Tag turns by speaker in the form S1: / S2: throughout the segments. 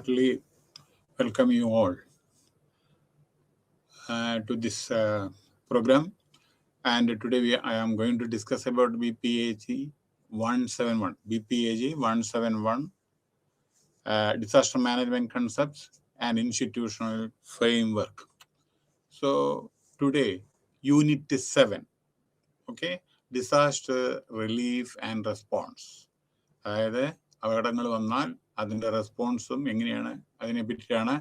S1: heartily welcome you all to this program. And today I am going to discuss about BPAG 171. BPAG 171, Disaster Management Concepts and Institutional Framework. So today, Unit 7, okay, Disaster Relief and Response. അതായത് അപകടങ്ങൾ വന്നാൽ അതിൻ്റെ റെസ്പോൺസും എങ്ങനെയാണ് അതിനെ പറ്റിയാണ്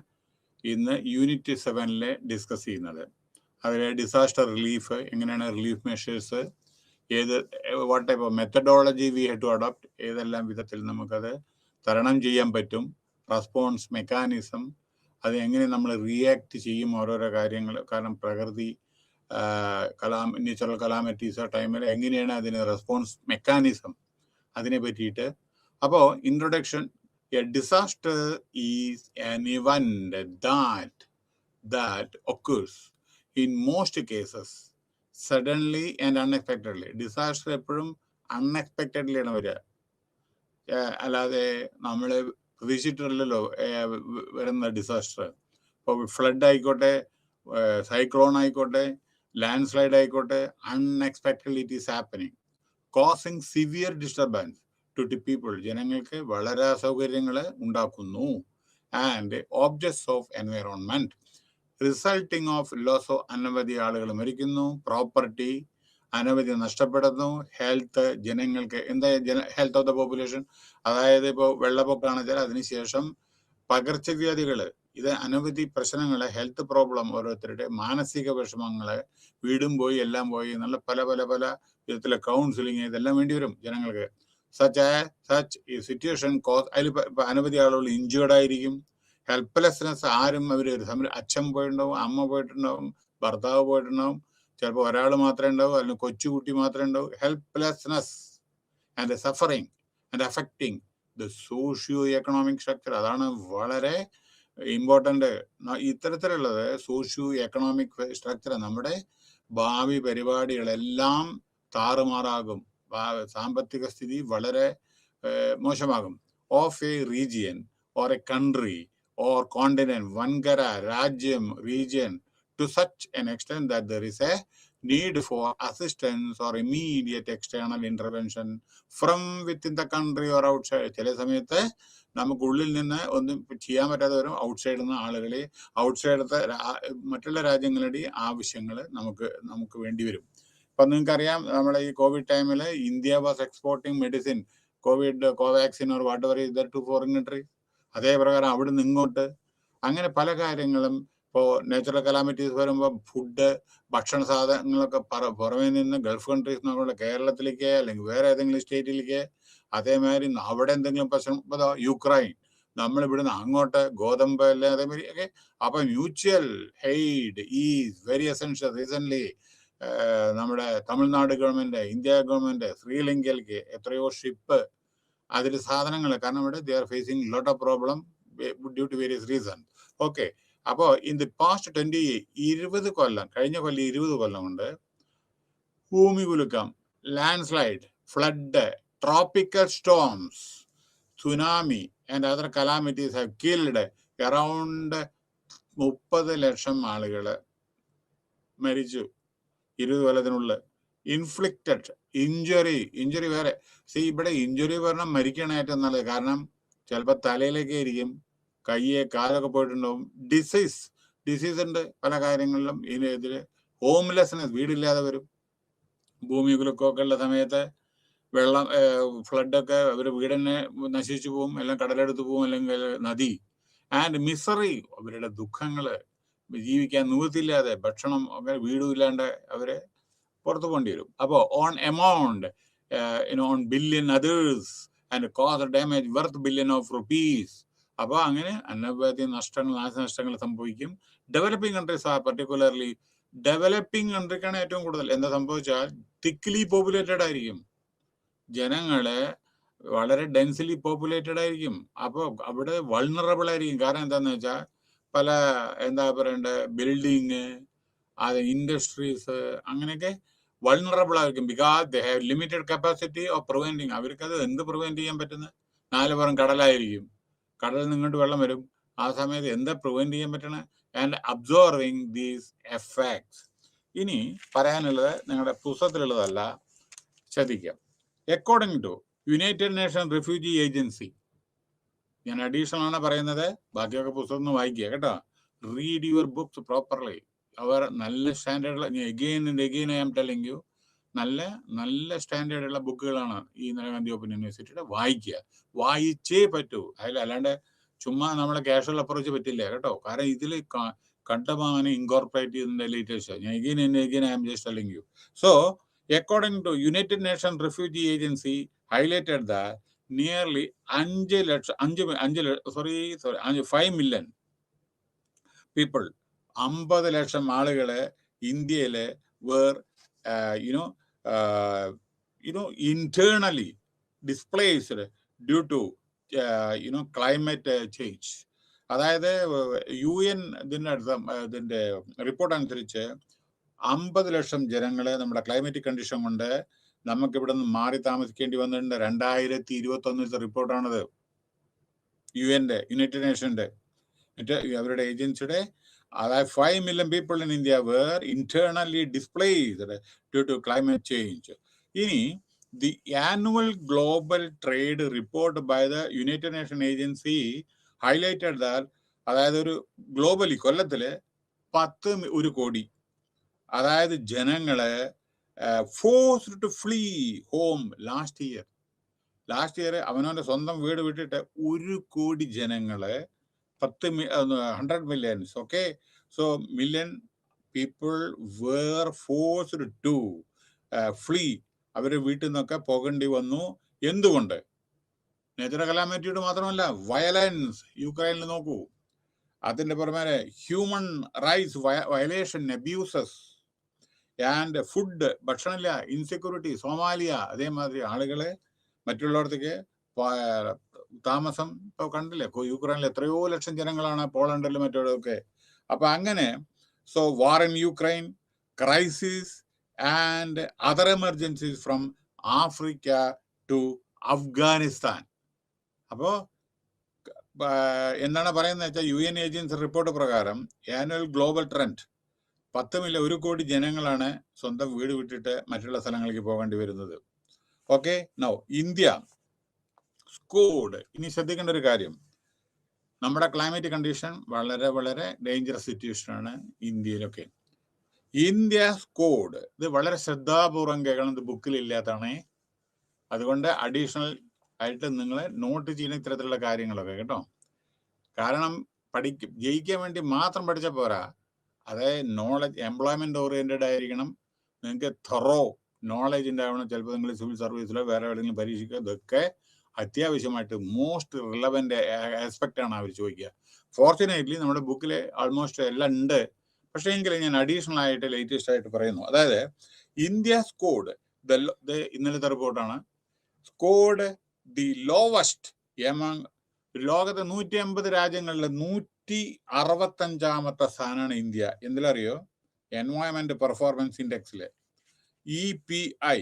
S1: ഇന്ന് unit 7 discuss ചെയ്യുന്നത്. അതിൽ ഡിസാസ്റ്റർ റിലീഫ്, എങ്ങനെയാണ് relief measures, what type of methodology we have to adopt, ഏതെല്ലാം വിധത്തിൽ നമുക്കത് തരണം ചെയ്യാൻ പറ്റും, റെസ്പോൺസ് മെക്കാനിസം, അത് എങ്ങനെ നമ്മൾ റിയാക്ട് ചെയ്യും ഓരോരോ കാര്യങ്ങൾ, കാരണം പ്രകൃതി നാച്ചുറൽ കലാമിറ്റീസ് ടൈമിൽ എങ്ങനെയാണ് അതിന് റെസ്പോൺസ് മെക്കാനിസം, അതിനെ പറ്റിയിട്ട്. അപ്പോൾ introduction, a disaster is an event that occurs in most cases suddenly and unexpectedly. Disaster എപ്പോഴും അൺഎക്സ്പെക്റ്റഡ്ലി ആണ് വരിക, അല്ലാതെ നമ്മൾ പ്രതീക്ഷിച്ചിട്ടില്ലല്ലോ വരുന്ന ഡിസാസ്റ്റർ. ഇപ്പോൾ ഫ്ലഡ് ആയിക്കോട്ടെ, സൈക്ലോൺ ആയിക്കോട്ടെ, ലാൻഡ് സ്ലൈഡ് ആയിക്കോട്ടെ, unexpectedly it is happening, causing severe disturbance to the people. ജനങ്ങൾക്ക് വളരെ അസൗകര്യങ്ങൾ ഉണ്ടാക്കുന്നു. And objects of environment, resulting of loss of, അനവധി ആളുകൾ മരിക്കുന്നു, പ്രോപ്പർട്ടി അനവധി നഷ്ടപ്പെടുന്നു, ഹെൽത്ത്, ജനങ്ങൾക്ക് എന്താ ഹെൽത്ത് ഓഫ് ദ പോപ്പുലേഷൻ, അതായത് ഇപ്പോൾ വെള്ളപ്പൊക്കമാണെന്ന് വെച്ചാൽ അതിനുശേഷം പകർച്ചവ്യാധികൾ, ഇത് അനവധി പ്രശ്നങ്ങൾ, ഹെൽത്ത് പ്രോബ്ലം, ഓരോരുത്തരുടെ മാനസിക വിഷമങ്ങൾ, വീടും പോയി എല്ലാം പോയി എന്നുള്ള പല പല പല വിധത്തിലെ കൗൺസിലിങ്, ഇതെല്ലാം വേണ്ടി വരും ജനങ്ങൾക്ക്. സച്ച് സിറ്റുവേഷൻ കോസ്, അതിൽ അനവധി ആളുകൾ ഇഞ്ചേർഡ് ആയിരിക്കും, ഹെൽപ്ലെസ്നെസ്, ആരും അവർ അച്ഛൻ പോയിട്ടുണ്ടാവും, അമ്മ പോയിട്ടുണ്ടാവും, ഭർത്താവ് പോയിട്ടുണ്ടാവും, ചിലപ്പോൾ ഒരാൾ മാത്രമേ ഉണ്ടാവും, അല്ലെങ്കിൽ കൊച്ചുകുട്ടി മാത്രമേ ഉണ്ടാവും. Helplessness and suffering and affecting the socio economic structure. അതാണ് വളരെ ഇമ്പോർട്ടൻ്റ്. ഇത്തരത്തിലുള്ളത് സോഷ്യോ എക്കണോമിക് സ്ട്രക്ചർ, നമ്മുടെ ഭാവി പരിപാടികളെല്ലാം താറുമാറാകും, സാമ്പത്തിക സ്ഥിതി വളരെ മോശമാകും. Of a region or a country or continent, വൻകര, രാജ്യം, region, to such an extent that there is a need for assistance or immediate external intervention from within the country or outside. ചില സമയത്ത് നമുക്കുള്ളിൽ നിന്ന് ഒന്നും ചെയ്യാൻ പറ്റാതെ വരും, ഔട്ട്സൈഡിൽ നിന്ന് ആളുകളെ, ഔട്ട്സൈഡത്തെ മറ്റുള്ള രാജ്യങ്ങളുടെ ആവശ്യങ്ങൾ നമുക്ക് വേണ്ടി വരും. ഇപ്പം നിങ്ങൾക്കറിയാം, നമ്മളെ ഈ കോവിഡ് ടൈമിൽ India was exporting medicine, Covaxin or whatever is there to foreign countries. അതേ പ്രകാരം അവിടെ നിന്ന് ഇങ്ങോട്ട് അങ്ങനെ പല കാര്യങ്ങളും. ഇപ്പോൾ നാച്ചുറൽ കലാമിറ്റീസ് വരുമ്പോൾ ഫുഡ്, ഭക്ഷണ സാധനങ്ങളൊക്കെ പുറമേ നിന്ന് ഗൾഫ് കൺട്രീസ് നിന്നുള്ള കേരളത്തിലേക്ക് അല്ലെങ്കിൽ വേറെ ഏതെങ്കിലും സ്റ്റേറ്റിലേക്ക്, അതേമാതിരി അവിടെ എന്തെങ്കിലും പ്രശ്നം, ഇപ്പോൾ യുക്രൈൻ, നമ്മളിവിടുന്ന് അങ്ങോട്ട് ഗോതമ്പ് അല്ലെ, അതേമാതിരി ഒക്കെ. അപ്പം mutual aid is very essential. Recently നമ്മുടെ തമിഴ്നാട് ഗവൺമെൻറ്, ഇന്ത്യ ഗവൺമെൻറ് ശ്രീലങ്കയിലേക്ക് എത്രയോ ഷിപ്പ് അതിൽ സാധനങ്ങൾ, കാരണം ഇവിടെ they are facing lot of problem due to various reason. Okay, അപ്പോൾ ഇൻ ദി പാസ്റ്റ് 20 കൊല്ലം, കഴിഞ്ഞ കൊല്ലം 20 കൊല്ലം കൊണ്ട് ഭൂമികുലുക്കം, landslide, flood, tropical storms, tsunami and other calamities have killed around 30 lakh ആളുകൾ മരിച്ചു 20 കൊല്ലത്തിനുള്ളിൽ. ഇൻഫ്ലിക്റ്റഡ് ഇഞ്ചുറി വേറെ. ഇവിടെ ഇഞ്ചുറി പറഞ്ഞാൽ മരിക്കണ ഏറ്റവും നല്ലത്, കാരണം ചിലപ്പോൾ തലയിലേക്ക് ഇരിക്കും, കയ്യെ കാലൊക്കെ പോയിട്ടുണ്ടാവും. ഡിസീസ് ഉണ്ട് പല കാര്യങ്ങളിലും. ഇതിനെതിരെ ഹോംലെസ്നെസ്, വീടില്ലാതെ വരും. ഭൂമികുലുക്കമൊക്കെ ഉള്ള സമയത്ത് വെള്ളം, ഫ്ലഡൊക്കെ അവർ വീട് തന്നെ നശിച്ചു പോകും, എല്ലാം കടലെടുത്ത് പോകും, അല്ലെങ്കിൽ നദി. ആൻഡ് മിസറി, അവരുടെ ദുഃഖങ്ങൾ, ജീവിക്കാൻ നിവൃത്തിയില്ലാതെ, ഭക്ഷണം ഒക്കെ വീടും ഇല്ലാണ്ട് അവരെ പുറത്തു പോകേണ്ടി വരും. അപ്പോൾ on amount on billion others and cos damage worth billion of rupees. അപ്പോൾ അങ്ങനെ അനവധി നാശനഷ്ടങ്ങൾ സംഭവിക്കും. ഡെവലപ്പിംഗ് കൺട്രീസ് ആ പർട്ടിക്കുലർലി, ഡെവലപ്പിംഗ് കൺട്രിക്കാണ് ഏറ്റവും കൂടുതൽ. എന്താ സംഭവിച്ചാൽ തിക്ലി പോപ്പുലേറ്റഡ് ആയിരിക്കും, ജനങ്ങളെ വളരെ ഡെൻസിലി പോപ്പുലേറ്റഡ് ആയിരിക്കും. അപ്പോൾ അവിടെ വൾണറബിൾ ആയിരിക്കും. കാരണം എന്താണെന്ന് വെച്ചാൽ പല എന്താ പറയണ്ടേ, ബിൽഡിങ്, അത് ഇൻഡസ്ട്രീസ്, അങ്ങനെയൊക്കെ വൾണറബിൾ ആയിരിക്കും. Because they have limited capacity of preventing. അവർക്കത് എന്ത് പ്രിവെന്റ് ചെയ്യാൻ പറ്റുന്നത്? 4 പുറം കടലായിരിക്കും, കടലിൽ നിന്ന് ഇങ്ങോട്ട് വെള്ളം വരും. ആ സമയത്ത് എന്താ പ്രിവെന്റ് ചെയ്യാൻ പറ്റണേ? And absorbing these effects. ഇനി പറയാനുള്ളത് നിങ്ങളുടെ പുസ്തകത്തിലുള്ളതല്ല, ശ്രദ്ധിക്കാം. According to united nation refugee agency, ഞാൻ അഡീഷണൽ ആണ് പറയുന്നത്, ബാക്കിയൊക്കെ പുസ്തകം ഒന്ന് വായിക്കുക കേട്ടോ. Read your books properly. അവർ നല്ല സ്റ്റാൻഡേർഡുള്ള, again and again I am telling you, നല്ല നല്ല സ്റ്റാൻഡേർഡുള്ള ബുക്കുകളാണ് ഈ ഇന്ദിരാഗാന്ധി ഓപ്പൺ യൂണിവേഴ്സിറ്റിയുടെ. വായിച്ചേ പറ്റൂ. അല്ലാണ്ട് ചുമ്മാ നമ്മളെ കാഷ്വൽ അപ്രോച്ച് പറ്റില്ല കേട്ടോ. കാരണം ഇതിൽ കണ്ടമാനം ഇൻകോർപ്പറേറ്റ് ചെയ്തതിന്റെ ലേറ്റസ്റ്റ്. ഞാൻ again I am just telling you. So according to united nation refugee agency highlighted that nearly 5 million people, 50 lakh ആളുകളെ ഇന്ത്യയിലെ were internally displaced due to climate change. അതായത് UN ഇതിന്റെ റിപ്പോർട്ട് അനുസരിച്ച് 50 ലക്ഷം ജനങ്ങളെ നമ്മുടെ ക്ലൈമറ്റിക് കണ്ടീഷൻ കൊണ്ട് നമുക്ക് ഇവിടെ നിന്ന് മാറി താമസിക്കേണ്ടി വന്നിട്ടുണ്ട്. 2021 റിപ്പോർട്ടാണത്. യുണൈറ്റഡ് നേഷന്റെ അവരുടെ ഏജൻസിയുടെ. അതായത് 5 million people in India were internally displaced due to climate change. ഇനി the annual global trade report by the United Nations agency highlighted that, അതായത് ഒരു ഗ്ലോബലി കൊല്ലത്തില് 10 കോടി അതായത് ജനങ്ങളെ forced to flee home last year. അവനവന്റെ സ്വന്തം വീട് വിട്ടിട്ട് 1 കോടി ജനങ്ങളെ 100 million, okay, so million people were forced to flee. അവര് വീട്ടിൽ നിന്നൊക്കെ പോകേണ്ടി വന്നു. എന്തുകൊണ്ട്? നേച്ചറൽ കലാമിറ്റിയുടെ മാത്രമല്ല, വയലൻസ്. യുക്രൈനിൽ നോക്കൂ. അതിന്റെ പുറമെ human rights violation, abuses and food, ഭക്ഷണമില്ല, ഇൻസെക്യൂരിറ്റി. സോമാലിയ അതേമാതിരി ആളുകളെ മറ്റുള്ളവർക്ക് താമസം ഇപ്പൊ കണ്ടില്ലേ, യുക്രൈനിൽ എത്രയോ ലക്ഷം ജനങ്ങളാണ്, പോളണ്ടിലും മറ്റൊക്കെ. അപ്പൊ അങ്ങനെ so war in Ukraine, crisis and other emergencies from Africa to Afghanistan. അപ്പോ എന്താണ് പറയുന്നത് വെച്ചാൽ, UN ഏജൻസി റിപ്പോർട്ട് പ്രകാരം ആനുവൽ ഗ്ലോബൽ ട്രെൻഡ് 1 കോടി ജനങ്ങളാണ് സ്വന്തം വീട് വിട്ടിട്ട് മറ്റുള്ള സ്ഥലങ്ങളിലേക്ക് പോകേണ്ടി വരുന്നത്. Okay, now India squad. ഇനി ശ്രദ്ധിക്കേണ്ട ഒരു കാര്യം, നമ്മുടെ ക്ലൈമറ്റ് കണ്ടീഷൻ വളരെ വളരെ ഡേഞ്ചറസ് സിറ്റുവേഷൻ ആണ് ഇന്ത്യയിലൊക്കെ. ഇന്ത്യ സ്കോഡ്, ഇത് വളരെ ശ്രദ്ധാപൂർവം കേൾക്കണം. ഇത് ബുക്കിൽ ഇല്ലാത്തതാണ്. അതുകൊണ്ട് അഡീഷണൽ ആയിട്ട് നിങ്ങൾ നോട്ട് ചെയ്യുന്ന ഇത്തരത്തിലുള്ള കാര്യങ്ങളൊക്കെ കേട്ടോ. കാരണം ജയിക്കാൻ വേണ്ടി മാത്രം പഠിച്ചാൽ പോരാ. അതായത് നോളജ്, എംപ്ലോയ്മെന്റ് ഓറിയന്റഡ് ആയിരിക്കണം. നിങ്ങൾക്ക് തൊറോ നോളജ് ഉണ്ടാവണം. ചിലപ്പോൾ നിങ്ങൾ സിവിൽ സർവീസിലോ വേറെ എവിടെയെങ്കിലും പരീക്ഷിക്കുക. ഇതൊക്കെ അത്യാവശ്യമായിട്ട് മോസ്റ്റ് റിലവന്റ് ആസ്പെക്റ്റ് ആണ് അവർ ചോദിക്കുക. ഫോർച്ചുനേറ്റ്ലി നമ്മുടെ ബുക്കിൽ ആൾമോസ്റ്റ് എല്ലാം ഉണ്ട്. പക്ഷേ എങ്കിലും ഞാൻ അഡീഷണൽ ആയിട്ട് ലേറ്റസ്റ്റ് ആയിട്ട് പറയുന്നു. അതായത് ഇന്ത്യ സ്കോഡ്, ഇന്നലത്തെ റിപ്പോർട്ടാണ്, സ്കോഡ് ദി ലോവസ്റ്റ് എമംഗ് ലോകത്തെ 150 രാജ്യങ്ങളിൽ 165ാമത്തെ സ്ഥാനമാണ് ഇന്ത്യ. എന്തിലറിയോ? എൻവയോൺമെന്റ് പെർഫോമൻസ് ഇൻഡെക്സില്, EPI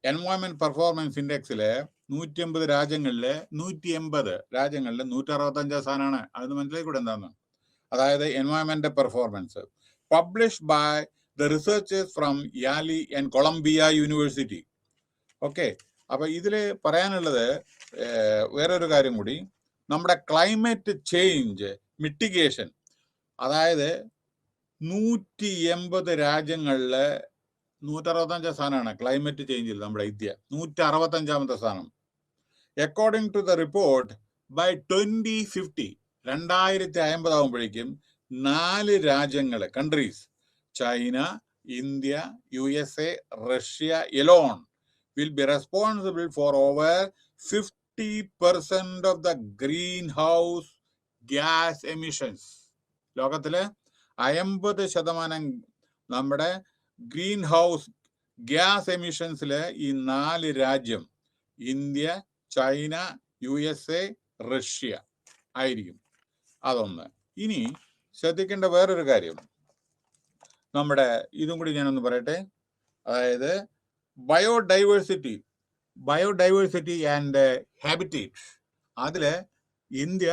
S1: എൻവയോൺമെന്റ് പെർഫോമൻസ് ഇൻഡെക്സില് 150 രാജ്യങ്ങളിലെ 165 സ്ഥാനമാണ്. അതെന്ന് മനസ്സിലാക്കൂടെ എന്താന്ന്? അതായത് environment performance published by the researchers from Yale and Columbia university. Okay, അപ്പൊ ഇതില് പറയാനുള്ളത് വേറൊരു കാര്യം കൂടി, നമ്മുടെ ക്ലൈമറ്റ് ചേഞ്ച് മിറ്റിഗേഷൻ. അതായത് 180 രാജ്യങ്ങളിലെ 165 സ്ഥാനമാണ് ക്ലൈമറ്റ് ചേഞ്ചിൽ നമ്മുടെ ഇന്ത്യ, 165ാമത്തെ സ്ഥാനം. According to the report, by 2050 2050 ആകുമ്പോഴേക്കും 4 രാജ്യങ്ങൾ, countries, China, India, USA, Russia alone will be responsible for over 50% of the greenhouse gas emissions. ലോകത്തിലെ 50% നമ്മുടെ ഗ്രീൻ ഹൗസ് ഗ്യാസ് എമിഷൻസിലെ ഈ 4 രാജ്യം, ഇന്ത്യ, ചൈന, USA, റഷ്യ ആയിരിക്കും. അതൊന്ന്. ഇനി ശ്രദ്ധിക്കേണ്ട വേറൊരു കാര്യം, നമ്മുടെ ഇതും കൂടി ഞാനൊന്ന് പറയട്ടെ. അതായത് ബയോഡൈവേഴ്സിറ്റി ആൻഡ് ഹാബിറ്റേറ്റ്. അതില് ഇന്ത്യ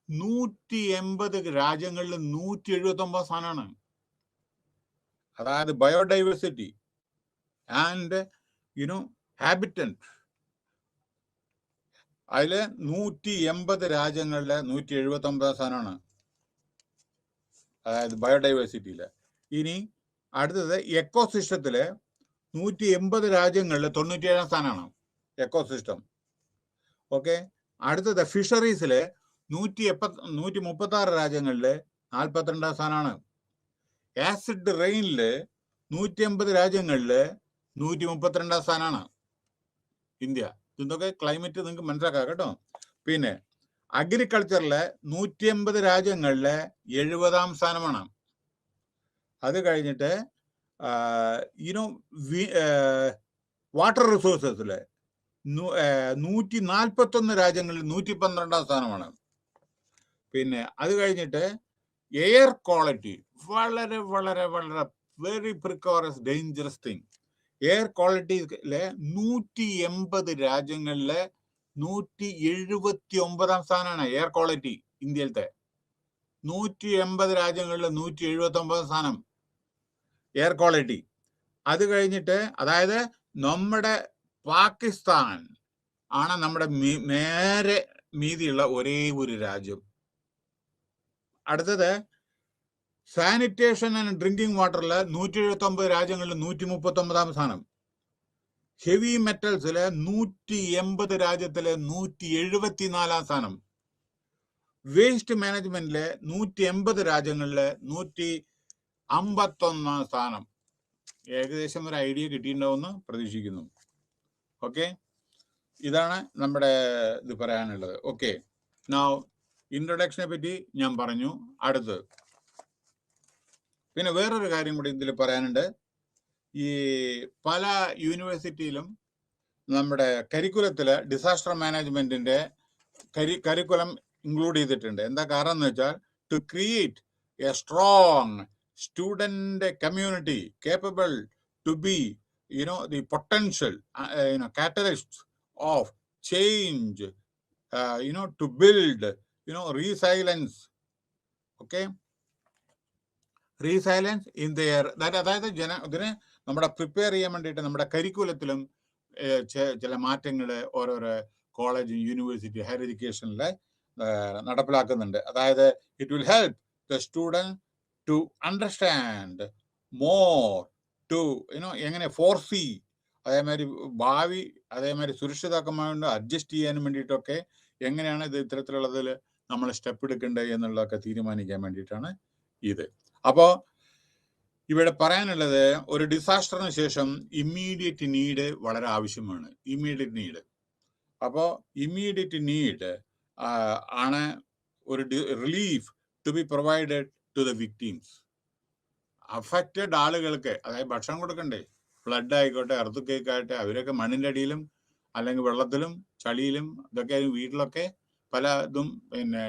S1: 180 രാജ്യങ്ങളിൽ 179 സ്ഥാനമാണ്. അതായത് ബയോഡൈവേഴ്സിറ്റി ആൻഡ് ഹാബിറ്റന്റ് അതില് 180 രാജ്യങ്ങളിലെ 179 സ്ഥാനമാണ്, അതായത് ബയോഡൈവേഴ്സിറ്റിയില്. ഇനി അടുത്തത് എക്കോസിസ്റ്റത്തില് 180 രാജ്യങ്ങളിൽ 97 സ്ഥാനമാണ് എക്കോസിസ്റ്റം. ഓക്കെ. അടുത്തത് ഫിഷറീസില് 136 രാജ്യങ്ങളില് 42 സ്ഥാനമാണ്. ആസിഡ് റെയിനില് 180 രാജ്യങ്ങളില് 132 സ്ഥാനമാണ് ഇന്ത്യ. ഇതൊക്കെ ക്ലൈമറ്റ് നിങ്ങൾക്ക് മനസ്സിലാക്കാം കേട്ടോ. പിന്നെ അഗ്രികൾച്ചറിലെ 180 രാജ്യങ്ങളിലെ 70-ാം സ്ഥാനമാണ്. അത് കഴിഞ്ഞിട്ട് വാട്ടർ റിസോഴ്സസിലെ 141 രാജ്യങ്ങളിൽ 112-ാം സ്ഥാനമാണ്. പിന്നെ അത് കഴിഞ്ഞിട്ട് എയർ ക്വാളിറ്റി, വളരെ വളരെ വളരെ വെരി പ്രിക്കോറസ് ഡേഞ്ചറസ് തിങ്. എയർ ക്വാളിറ്റിയിലെ 180 രാജ്യങ്ങളിലെ 179-ാം സ്ഥാനമാണ് എയർ ക്വാളിറ്റി ഇന്ത്യയിലത്തെ. 180 രാജ്യങ്ങളിൽ 179 സ്ഥാനം എയർ ക്വാളിറ്റി. അത് കഴിഞ്ഞിട്ട് അതായത് നമ്മുടെ പാകിസ്ഥാൻ ആണ് നമ്മുടെ നേരെ മീതിയുള്ള ഒരേ ഒരു രാജ്യം. അടുത്തത് സാനിറ്റേഷൻ ആൻഡ് ഡ്രിങ്കിങ് വാട്ടറിൽ 179 രാജ്യങ്ങളിൽ 139-ാം സ്ഥാനം. ഹെവി മെറ്റൽസില് 180 രാജ്യത്തില് 174-ാം സ്ഥാനം. വേസ്റ്റ് മാനേജ്മെന്റില് 180 രാജ്യങ്ങളില് 151-ാം സ്ഥാനം. ഏകദേശം ഒരു ഐഡിയ കിട്ടിയിട്ടുണ്ടാവുമെന്ന് പ്രതീക്ഷിക്കുന്നു. ഓക്കെ, ഇതാണ് നമ്മുടെ ഇത് പറയാനുള്ളത്. ഓക്കെ, നൗ ഇൻട്രൊഡക്ഷനെ പറ്റി ഞാൻ പറഞ്ഞു. അടുത്ത് പിന്നെ വേറൊരു കാര്യം കൂടി ഇതിൽ പറയാനുണ്ട്. ഈ പല യൂണിവേഴ്സിറ്റിയിലും നമ്മുടെ കരിക്കുലത്തില് ഡിസാസ്റ്റർ മാനേജ്മെന്റിന്റെ കരിക്കുലം ഇൻക്ലൂഡ് ചെയ്തിട്ടുണ്ട്. എന്താ കാരണം എന്ന് വെച്ചാൽ to create a strong student community capable to be the potential catalyst of change, to build resilience. Okay, resilience in their അതായത് ഇതിനെ നമ്മുടെ പ്രിപ്പയർ ചെയ്യാൻ വേണ്ടിയിട്ട് നമ്മുടെ കരിക്കുലത്തിലും ചില മാറ്റങ്ങൾ ഓരോരോ കോളേജ് യൂണിവേഴ്സിറ്റി ഹയർ എഡ്യൂക്കേഷനിൽ നടപ്പിലാക്കുന്നുണ്ട്. അതായത് it will help the student to understand more, to എങ്ങനെ ഫോർസീ, അതേമാതിരി ഭാവി അതേമാതിരി സുരക്ഷിതമായിട്ട് അഡ്ജസ്റ്റ് ചെയ്യാനും വേണ്ടിയിട്ടൊക്കെ എങ്ങനെയാണ് ഇത് ഇത്തരത്തിലുള്ളതിൽ നമ്മൾ സ്റ്റെപ്പ് എടുക്കേണ്ടത് എന്നുള്ളതൊക്കെ തീരുമാനിക്കാൻ വേണ്ടിയിട്ടാണ് ഇത്. അപ്പോൾ ഇവിടെ പറയാനുള്ളത്, ഒരു ഡിസാസ്റ്ററിന് ശേഷം ഇമ്മീഡിയറ്റ് നീഡ് വളരെ ആവശ്യമാണ്. Immediate need. അപ്പോൾ ഇമ്മീഡിയറ്റ് നീഡ് ആണ് ഒരു relief to be provided to the victims. Affected ആളുകൾക്ക്, അതായത് ഭക്ഷണം കൊടുക്കണ്ടേ, ഫ്ലഡ് ആയിക്കോട്ടെ, എർത്ത് ആയിട്ടെ, അവരൊക്കെ മണ്ണിൻ്റെ അടിയിലും അല്ലെങ്കിൽ വെള്ളത്തിലും ചളിയിലും ഇതൊക്കെ വീട്ടിലൊക്കെ പല ഇതും. പിന്നെ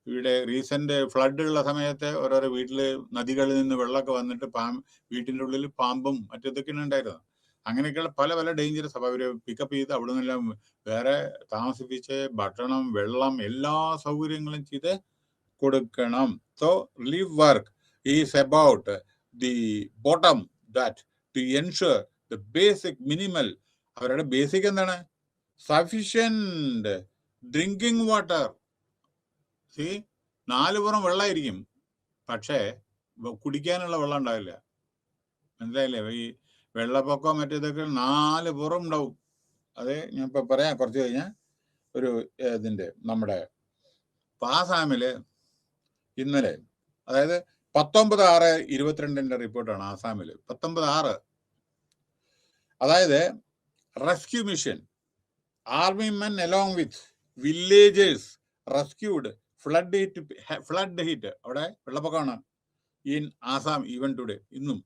S1: ഇവിടെ റീസെന്റ് ഫ്ലഡ് ഉള്ള സമയത്ത് ഓരോരോ വീട്ടില് നദികളിൽ നിന്ന് വെള്ളമൊക്കെ വന്നിട്ട് വീട്ടിൻ്റെ ഉള്ളിൽ പാമ്പും മറ്റേതൊക്കെയാണ് ഉണ്ടായിരുന്നത്. അങ്ങനെയൊക്കെയുള്ള പല പല ഡേഞ്ചറസ്. അപ്പോൾ അവര് പിക്കപ്പ് ചെയ്ത് അവിടെ നിന്നെല്ലാം വേറെ താമസിപ്പിച്ച് ഭക്ഷണം, വെള്ളം, എല്ലാ സൗകര്യങ്ങളും ചെയ്ത് കൊടുക്കണം. So relief work is about the bottom, that to ensure the basic minimal, അവരുടെ ബേസിക് എന്താണ്? Sufficient drinking water. സി, 4 പുറം വെള്ളമായിരിക്കും, പക്ഷേ കുടിക്കാനുള്ള വെള്ളം ഉണ്ടാവില്ല. മനസ്സിലായില്ലേ? ഈ വെള്ളപ്പൊക്കം മറ്റേതൊക്കെ 4 പുറം ഉണ്ടാവും. അത് ഞാൻ ഇപ്പൊ പറയാം കുറച്ച് കഴിഞ്ഞാൽ. ഒരു ഇതിന്റെ നമ്മുടെ ആസാമില് ഇന്നലെ, അതായത് 19/6/22 റിപ്പോർട്ടാണ് ആസാമിൽ. 19/6. അതായത് rescue mission, army men along with villagers rescued flood hit. അവിടെ വെള്ളപ്പൊക്കമാണ് ഇൻ ആസാം ഈവൻ ടുഡേ. ഇന്നും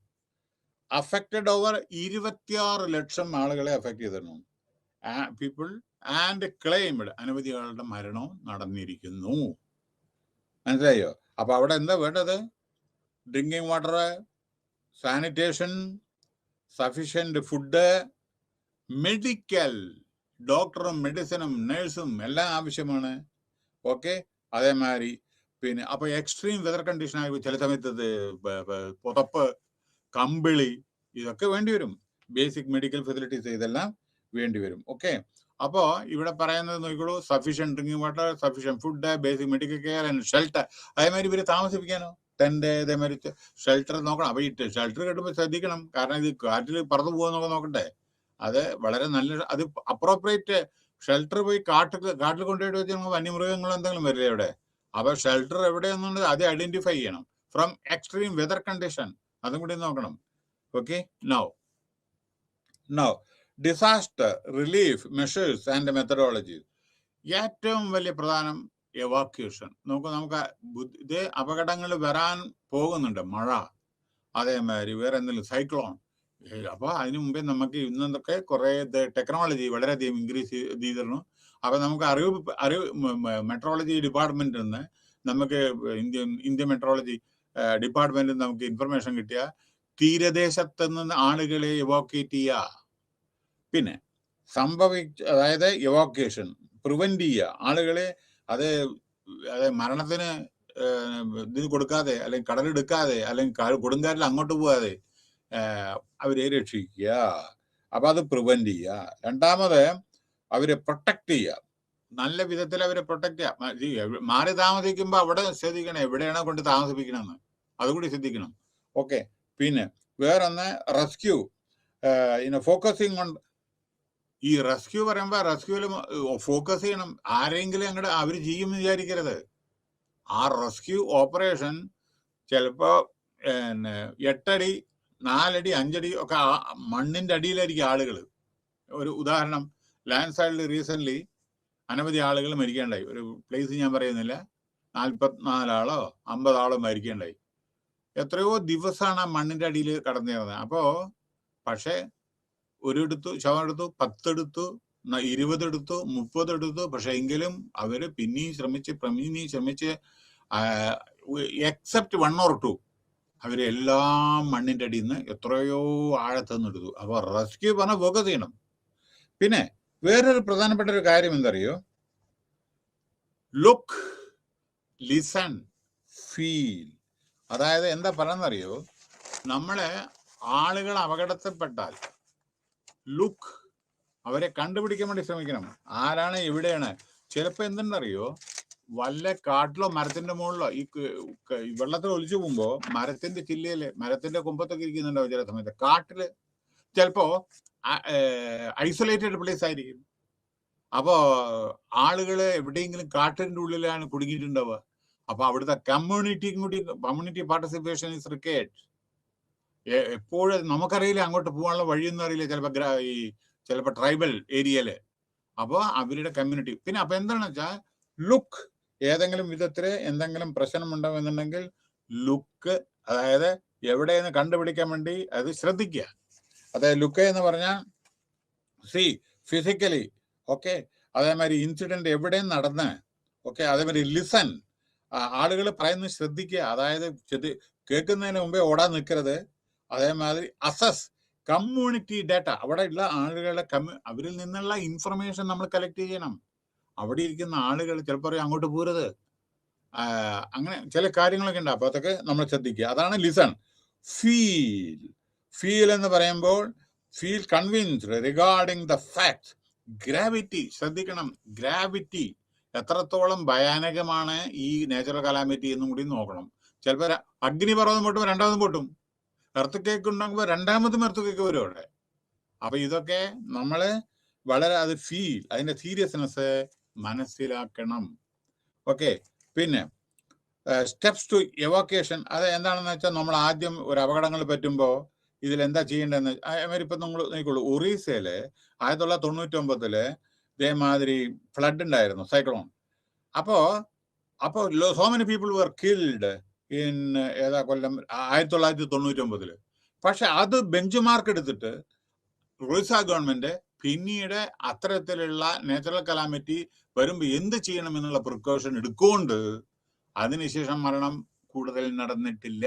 S1: അഫക്റ്റഡ് ഓവർ 26 ലക്ഷം ആളുകളെ അഫക്ട് ചെയ്തിരുന്നു പീപ്പിൾ ആൻഡ് ക്ലെയിംഡ്. അനവധി ആളുടെ മരണവും നടന്നിരിക്കുന്നു. മനസ്സിലായോ? അപ്പൊ അവിടെ എന്താ വേണ്ടത്? Drinking water, sanitation, sufficient food, medical, ഡോക്ടറും മെഡിസിനും നഴ്സും എല്ലാം ആവശ്യമാണ്. ഓക്കെ. അതേമാതിരി പിന്നെ അപ്പോൾ എക്സ്ട്രീം വെതർ കണ്ടീഷൻ ആയി ചില സമയത്ത് പുതപ്പ്, കമ്പിളി ഇതൊക്കെ വേണ്ടി വരും. ബേസിക് മെഡിക്കൽ ഫെസിലിറ്റീസ് ഇതെല്ലാം വേണ്ടി വരും. ഓക്കെ. അപ്പോൾ ഇവിടെ പറയുന്നത് നോക്കിക്കോളൂ, sufficient drinking water, sufficient food, basic medical care and shelter. അതേമാതിരി ഇവർ താമസിപ്പിക്കാനോ ടെന്റ്, ഇതേമാതിരി ഷെൽട്ടർ നോക്കണം. അപ്പോൾ ഈ ഷെൽട്ടർ കെട്ടുമ്പോൾ ശ്രദ്ധിക്കണം, കാരണം ഇത് കാറ്റിൽ പറന്നു പോകുന്നൊക്കെ നോക്കണ്ടേ. അത് വളരെ നല്ല, അത് അപ്രോപ്രിയേറ്റ് ഷെൽട്ടർ പോയി കാട്ടിൽ കൊണ്ടുപോയിട്ട് വെച്ച് വന്യമൃഗങ്ങൾ എന്തെങ്കിലും വരില്ലേ ഇവിടെ. അപ്പോൾ ഷെൽട്ടർ എവിടെയെന്നുള്ളത് അത് ഐഡന്റിഫൈ ചെയ്യണം. ഫ്രം എക്സ്ട്രീം വെതർ കണ്ടീഷൻ അതും കൂടി നോക്കണം. Okay. Now disaster relief measures and methodologies. ഏറ്റവും വലിയ പ്രധാനം എവാക്യൂഷൻ. നമുക്ക് ഇത് അപകടങ്ങൾ വരാൻ പോകുന്നുണ്ട്, മഴ, അതേമാതിരി വേറെ എന്തെങ്കിലും സൈക്ലോൺ. അപ്പോൾ അതിനു മുമ്പേ നമുക്ക് ഇന്നൊക്കെ കുറേ ടെക്നോളജി വളരെയധികം ഇൻക്രീസ് ചെയ്തിരുന്നു. അപ്പോൾ നമുക്ക് അറിവ് മെട്രോളജി ഡിപ്പാർട്ട്മെന്റിൽ നിന്ന് നമുക്ക് ഇന്ത്യൻ മെട്രോളജി ഡിപ്പാർട്ട്മെന്റിൽ നമുക്ക് ഇൻഫർമേഷൻ കിട്ടിയ തീരദേശത്ത് നിന്ന് ആളുകളെ എവാക്യുവേറ്റ് ചെയ്യുക. പിന്നെ അതായത് എവാക്യുവേഷൻ പ്രിവെന്റ് ചെയ്യുക ആളുകളെ, അത് മരണത്തിന് ഇതിന് കൊടുക്കാതെ, അല്ലെങ്കിൽ കടലെടുക്കാതെ, അല്ലെങ്കിൽ കൊടുങ്കാറ്റിൽ അങ്ങോട്ട് പോകാതെ അവരെ രക്ഷിക്കുക. അപ്പൊ അത് പ്രിവെന്റ് ചെയ്യുക. രണ്ടാമത് അവരെ പ്രൊട്ടക്ട് ചെയ്യുക, നല്ല വിധത്തിൽ അവരെ പ്രൊട്ടക്ട് ചെയ്യുക. മാറി താമസിക്കുമ്പോൾ അവിടെ ശ്രദ്ധിക്കണം എവിടെയാണോ കൊണ്ട് താമസിപ്പിക്കണമെന്ന്, അതുകൂടി ശ്രദ്ധിക്കണം. ഓക്കെ. പിന്നെ വേറൊന്ന് റെസ്ക്യൂ, ഫോക്കസിങ് ഓൺ. ഈ റെസ്ക്യൂ പറയുമ്പോൾ റെസ്ക്യൂവിൽ ഫോക്കസ് ചെയ്യണം. ആരെങ്കിലും അങ്ങോട്ട് അവർ ചെയ്യുമെന്ന് വിചാരിക്കരുത്. ആ റെസ്ക്യൂ ഓപ്പറേഷൻ ചിലപ്പോൾ 8 അടി 4 അടി 5 അടി ഒക്കെ മണ്ണിന്റെ അടിയിലായിരിക്കും ആളുകൾ. ഒരു ഉദാഹരണം, ലാൻഡ് സൈഡിൽ റീസെന്റ് അനവധി ആളുകൾ മരിക്കേണ്ടായി. ഒരു പ്ലേസ് ഞാൻ പറയുന്നില്ല, 44 ആളോ 50 ആളോ മരിക്കേണ്ടായി. എത്രയോ ദിവസമാണ് ആ മണ്ണിന്റെ അടിയിൽ കടന്നിരുന്നത്. അപ്പോൾ പക്ഷേ ശവം എടുത്തു, 10 എടുത്തു, 20 എടുത്തു, 30 എടുത്തു. പക്ഷെ എങ്കിലും അവര് പിന്നെയും ശ്രമിച്ച് എക്സെപ്റ്റ് 1 or 2 അവരെല്ലാം മണ്ണിന്റെ അടിയിൽ നിന്ന് എത്രയോ ആഴത്തുനിന്ന് എടുത്തു. അപ്പൊ റെസ്ക്യൂ പറഞ്ഞാൽ ഫോക്കസ് ചെയ്യണം. പിന്നെ വേറൊരു പ്രധാനപ്പെട്ട ഒരു കാര്യം എന്തറിയോ, ലുക്ക്, ലിസൺ, ഫീൽ. അതായത് എന്താ പറയുന്നറിയോ, നമ്മളെ ആളുകൾ അപകടത്തിൽപ്പെട്ടാൽ ലുക്ക്, അവരെ കണ്ടുപിടിക്കാൻ വേണ്ടി ശ്രമിക്കണം. ആരാണ്, എവിടെയാണ്. ചിലപ്പോൾ എന്തെന്നറിയോ, വല്ല കാട്ടിലോ മരത്തിന്റെ മുകളിലോ ഈ വെള്ളത്തിൽ ഒലിച്ചു പോകുമ്പോ മരത്തിന്റെ ചില്ലയില്, മരത്തിന്റെ കൊമ്പത്തൊക്കെ ഇരിക്കുന്നുണ്ടാവും. ചില സമയത്ത് കാട്ടില് ചിലപ്പോ ഐസൊലേറ്റഡ് പ്ലേസ് ആയിരിക്കും. അപ്പോ ആളുകള് എവിടെയെങ്കിലും കാട്ടിന്റെ ഉള്ളിലാണ് കുടുങ്ങിയിട്ടുണ്ടാവുക. അപ്പൊ അവിടുത്തെ കമ്മ്യൂണിറ്റി പാർട്ടിസിപ്പേഷൻ ഇസ് റിക്വയർഡ്. എപ്പോഴും നമുക്കറിയില്ല അങ്ങോട്ട് പോകാനുള്ള വഴിയൊന്നും അറിയില്ല, ചിലപ്പോൾ ട്രൈബൽ ഏരിയയില്. അപ്പോൾ അവരുടെ കമ്മ്യൂണിറ്റി. പിന്നെ അപ്പൊ എന്താണെന്ന് വെച്ചാൽ ലുക്ക്, ഏതെങ്കിലും വിധത്തില് എന്തെങ്കിലും പ്രശ്നം ഉണ്ടാവുന്നുണ്ടെങ്കിൽ ലുക്ക്, അതായത് എവിടെയെന്ന് കണ്ടുപിടിക്കാൻ വേണ്ടി അത് ശ്രദ്ധിക്കുക. അതായത് ലുക്ക് എന്ന് പറഞ്ഞാൽ ഫിസിക്കലി, ഓക്കെ. അതേമാതിരി ഇൻസിഡന്റ് എവിടെ നടന്ന്, ഓക്കെ. അതേമാതിരി ലിസൺ, ആളുകൾ പറയുന്നത് ശ്രദ്ധിക്കുക. അതായത് കേൾക്കുന്നതിന് മുമ്പേ ഓടാൻ നിൽക്കരുത്. അതേമാതിരി അസസ് കമ്മ്യൂണിറ്റി ഡാറ്റ, അവിടെ ഉള്ള ആളുകളുടെ അവരിൽ നിന്നുള്ള ഇൻഫർമേഷൻ നമ്മൾ കളക്ട് ചെയ്യണം. അവിടെ ഇരിക്കുന്ന ആളുകൾ ചിലപ്പോൾ അങ്ങോട്ട് പോരുത്, അങ്ങനെ ചില കാര്യങ്ങളൊക്കെ ഉണ്ട്. അപ്പോൾ അതൊക്കെ നമ്മൾ ശ്രദ്ധിക്കുക. അതാണ് ലിസൺ. ഫീൽ എന്ന് പറയുമ്പോൾ feel convinced regarding the facts. Gravity ശ്രദ്ധിക്കണം. ഗ്രാവിറ്റി എത്രത്തോളം ഭയാനകമാണ് ഈ നാച്ചുറൽ കലാമിറ്റി എന്നും കൂടി നോക്കണം. ചിലപ്പോൾ അഗ്നിപർവ്വതം പൊട്ടുമ്പോൾ രണ്ടാമതും പൊട്ടും, എർത്ത് കേക്ക് ഉണ്ടാകുമ്പോൾ രണ്ടാമതും എർത്ത് കേക്ക് വരും അവിടെ. അപ്പൊ ഇതൊക്കെ നമ്മള് വളരെ അത് അതിന്റെ സീരിയസ്നെസ് മനസ്സിലാക്കണം. ഓക്കെ. പിന്നെ സ്റ്റെപ്സ് ടു എവാക്യുവേഷൻ, അത് എന്താണെന്ന് വെച്ചാൽ നമ്മൾ ആദ്യം ഒരു അപകടങ്ങൾ പറ്റുമ്പോൾ ഇതിൽ എന്താ ചെയ്യേണ്ടതെന്ന്, ഇപ്പം നമ്മൾ നോക്കിക്കോളൂ. ഒറീസയില് 1999 ഇതേമാതിരി ഫ്ലഡ് ഉണ്ടായിരുന്നു, സൈക്ലോൺ. അപ്പോ so many people were killed in ഏതാ കൊല്ലം, 1999. പക്ഷെ അത് ബെഞ്ച് മാർക്ക് എടുത്തിട്ട് ഒറീസ ഗവൺമെന്റ് പിന്നീട് അത്തരത്തിലുള്ള നാച്ചുറൽ കലാമിറ്റി വരുമ്പോൾ എന്ത് ചെയ്യണം എന്നുള്ള പ്രിക്കോഷൻ എടുക്കൊണ്ട് അതിനുശേഷം മരണം കൂടുതൽ നടന്നിട്ടില്ല.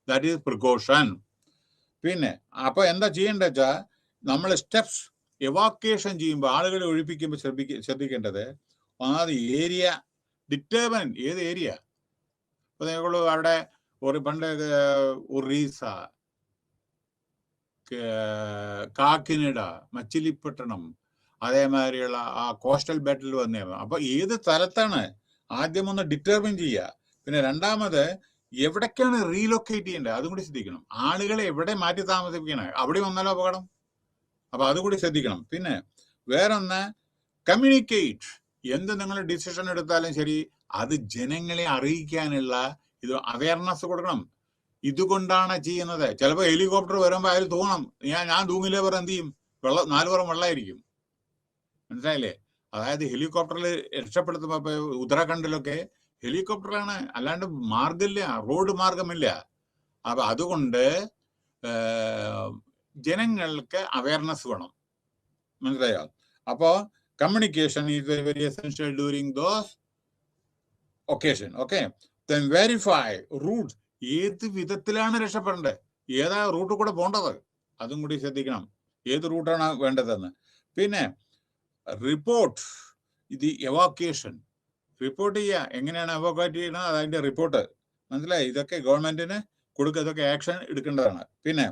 S1: That is precaution. പിന്നെ അപ്പൊ എന്താ ചെയ്യേണ്ടത് വെച്ചാൽ നമ്മൾ സ്റ്റെപ്സ് എവാക്യുവേഷൻ ചെയ്യുമ്പോൾ, ആളുകളെ ഒഴിപ്പിക്കുമ്പോൾ ശ്രദ്ധിക്കേണ്ടത്, ഒന്നാമത് ഏരിയ ഡിറ്റർമിൻ ഏത് ഏരിയ. ഇപ്പൊ നിങ്ങൾ അവിടെ ഒരു പണ്ട് ഒറീസ, കാക്കിനഡ, മച്ചിലിപ്പട്ടണം, അതേമാതിരിയുള്ള ആ കോസ്റ്റൽ ബെൽറ്റിൽ വന്നേക്കും. അപ്പൊ ഏത് സ്ഥലത്താണ് ആദ്യം ഒന്ന് ഡിറ്റർമിൻ ചെയ്യുക. പിന്നെ രണ്ടാമത് എവിടേക്കാണ് റീലൊക്കേറ്റ് ചെയ്യേണ്ടത് അതും കൂടി ശ്രദ്ധിക്കണം. ആളുകളെ എവിടെ മാറ്റി താമസിപ്പിക്കണം, അവിടെ വന്നാലോ അപകടം. അപ്പൊ അതുകൂടി ശ്രദ്ധിക്കണം. പിന്നെ വേറൊന്ന്, കമ്മ്യൂണിക്കേറ്റ്. എന്ത് നിങ്ങൾ ഡിസിഷൻ എടുത്താലും ശരി, അത് ജനങ്ങളെ അറിയിക്കാനുള്ള ഇത് അവയർനെസ് കൊടുക്കണം. ഇതുകൊണ്ടാണ് ചെയ്യുന്നത്. ചിലപ്പോൾ ഹെലികോപ്റ്റർ വരുമ്പോൾ അതിൽ തൂങ്ങണം. ഞാൻ തൂങ്ങില്ലേ പറഞ്ഞ എന്ത് ചെയ്യും? 4 പുറം വെള്ളമായിരിക്കും. മനസ്സിലായില്ലേ? അതായത് ഹെലികോപ്റ്ററിൽ രക്ഷപ്പെടുത്തുമ്പോൾ ഇപ്പൊ ഉത്തരാഖണ്ഡിലൊക്കെ ഹെലികോപ്റ്ററാണ്, അല്ലാണ്ട് മാർഗമില്ല, റോഡ് മാർഗമില്ല. അപ്പൊ അതുകൊണ്ട് ജനങ്ങൾക്ക് അവയർനെസ് വേണം. മനസ്സിലായോ? അപ്പോ communication is very essential during those occasion. Okay, then verify route. ഏത് വിധത്തിലാണ് രക്ഷപ്പെടേണ്ടത്, ഏതാ റൂട്ട് കൂടെ പോകേണ്ടത്, അതും കൂടി ശ്രദ്ധിക്കണം. ഏത് റൂട്ടാണ് വേണ്ടതെന്ന്. പിന്നെ റിപ്പോർട്ട് ഇത് എവാക്വേഷൻ. റിപ്പോർട്ട് ചെയ്യുക, എങ്ങനെയാണ് എവാക്വേറ്റ് ചെയ്യണം, അതിന്റെ റിപ്പോർട്ട്. മനസ്സിലായി? ഇതൊക്കെ ഗവൺമെന്റിന് കൊടുക്കുക, ഇതൊക്കെ ആക്ഷൻ എടുക്കേണ്ടതാണ്. പിന്നെ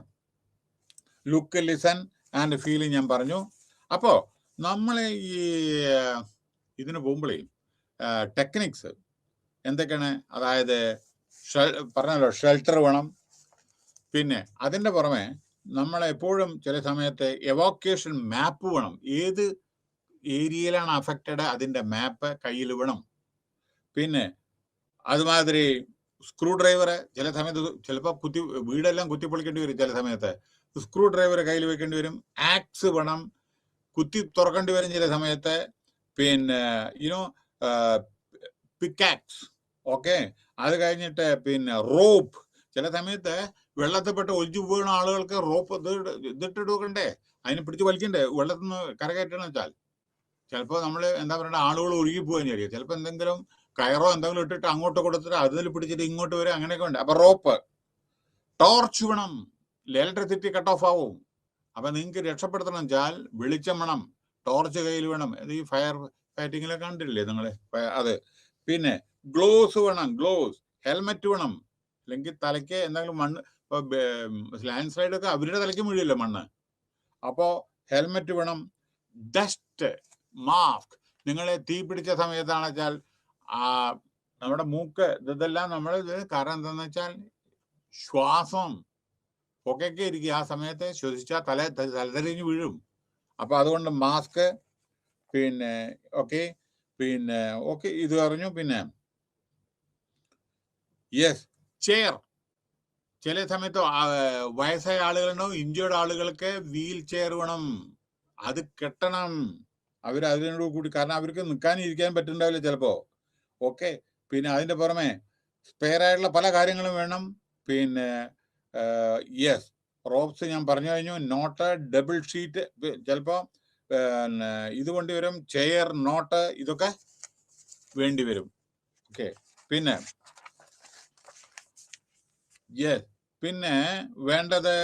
S1: ലുക്ക്, ലിസൺ ആൻഡ് ഫീലിംഗ് ഞാൻ പറഞ്ഞു. അപ്പോ നമ്മൾ ഈ ഇതിന് പോകുമ്പോഴേ ടെക്നിക്സ് എന്തൊക്കെയാണ്, അതായത് പറഞ്ഞല്ലോ ഷെൽട്ടർ വേണം. പിന്നെ അതിൻ്റെ പുറമെ നമ്മളെപ്പോഴും ചില സമയത്ത് എവാക്വേഷൻ മാപ്പ് വേണം. ഏത് ഏരിയയിലാണ് അഫക്റ്റഡ് അതിൻ്റെ മാപ്പ് കയ്യിൽ വേണം. പിന്നെ അതുമാതിരി സ്ക്രൂ ഡ്രൈവർ ചില സമയത്ത് ചിലപ്പോൾ വീടെല്ലാം കുത്തിപ്പൊളിക്കേണ്ടി വരും. ചില സമയത്ത് സ്ക്രൂ ഡ്രൈവർ കയ്യിൽ വെക്കേണ്ടി വരും. ആക്സ് വേണം, കുത്തി തുറക്കേണ്ടി വരും ചില സമയത്ത്. പിന്നെ പിക്കാക്സ്. ഓക്കെ, അത് കഴിഞ്ഞിട്ട് പിന്നെ റോപ്പ്. ചില സമയത്ത് വെള്ളത്തിൽപ്പെട്ട് ഒലിച്ചു വീണ ആളുകൾക്ക് റോപ്പ് ഇതിട്ടെടുക്കണ്ടേ, അതിനെ പിടിച്ച് വലിക്കണ്ടേ വെള്ളത്തിൽ നിന്ന് കരകയറ്റണം വെച്ചാൽ. ചിലപ്പോൾ നമ്മൾ എന്താ പറയണ്ട, ആളുകൾ ഒഴുകി പോകാൻ കഴിയും. ചിലപ്പോൾ എന്തെങ്കിലും കയറോ എന്തെങ്കിലും ഇട്ടിട്ട് അങ്ങോട്ട് കൊടുത്തിട്ട് അതിൽ പിടിച്ചിട്ട് ഇങ്ങോട്ട് വരും, അങ്ങനെയൊക്കെ ഉണ്ട്. അപ്പൊ റോപ്പ്. ടോർച്ച് വേണം, ഇലക്ട്രിസിറ്റി കട്ട് ഓഫ് ആവും. അപ്പൊ നിങ്ങൾക്ക് രക്ഷപ്പെടുത്തണം വെച്ചാൽ വെളിച്ചം വേണം, ടോർച്ച് കയ്യിൽ വേണം. ഈ ഫയർ ഫൈറ്റിങ്ങിലൊക്കെ കണ്ടില്ലേ നിങ്ങൾ അത്. പിന്നെ ഗ്ലോവ്സ് വേണം, ഗ്ലോവ്സ്. ഹെൽമെറ്റ് വേണം, അല്ലെങ്കിൽ തലയ്ക്ക് എന്തെങ്കിലും മണ്ണ്, ഇപ്പൊ ലാൻഡ് സ്ലൈഡ് ഒക്കെ അവരുടെ തലയ്ക്ക് വീഴില്ല മണ്ണ്. അപ്പോ ഹെൽമെറ്റ് വേണം. Dust mask. നിങ്ങളെ തീ പിടിച്ച സമയത്താണെന്ന് വെച്ചാൽ നമ്മുടെ മൂക്ക് ഇതെല്ലാം നമ്മൾ കാരണം എന്താണെന്ന് വെച്ചാൽ ശ്വാസം പൊക്കൊക്കെ ഇരിക്കുക. ആ സമയത്ത് ശ്വസിച്ചാൽ തലതെറിഞ്ഞ് വീഴും. അപ്പൊ അതുകൊണ്ട് മാസ്ക്. പിന്നെ ഓക്കെ ഇത് പറഞ്ഞു. പിന്നെ യെസ്, ചെയർ. ചില സമയത്ത് വയസ്സായ ആളുകളുണ്ടാവും, ഇഞ്ചേർഡ് ആളുകൾക്ക് വീൽ ചെയർ വേണം, അത് കെട്ടണം. അതിനോട് കൂടി, കാരണം അവർക്ക് നിൽക്കാനും ഇരിക്കാൻ പറ്റുന്നുണ്ടാവില്ല ചിലപ്പോ. ഓക്കെ, പിന്നെ അതിന്റെ പുറമെ സ്പെയർ ആയിട്ടുള്ള പല കാര്യങ്ങളും വേണം. പിന്നെ യെസ്, റോപ്സ് ഞാൻ പറഞ്ഞു കഴിഞ്ഞു. നോട്ട്, ഡബിൾ ഷീറ്റ് ചിലപ്പോ ഇത് വേണ്ടി വരും. ചെയർ, നോട്ട്, ഇതൊക്കെ വേണ്ടി വരും. ഓക്കെ, പിന്നെ യെസ്, പിന്നെ വേണ്ടത്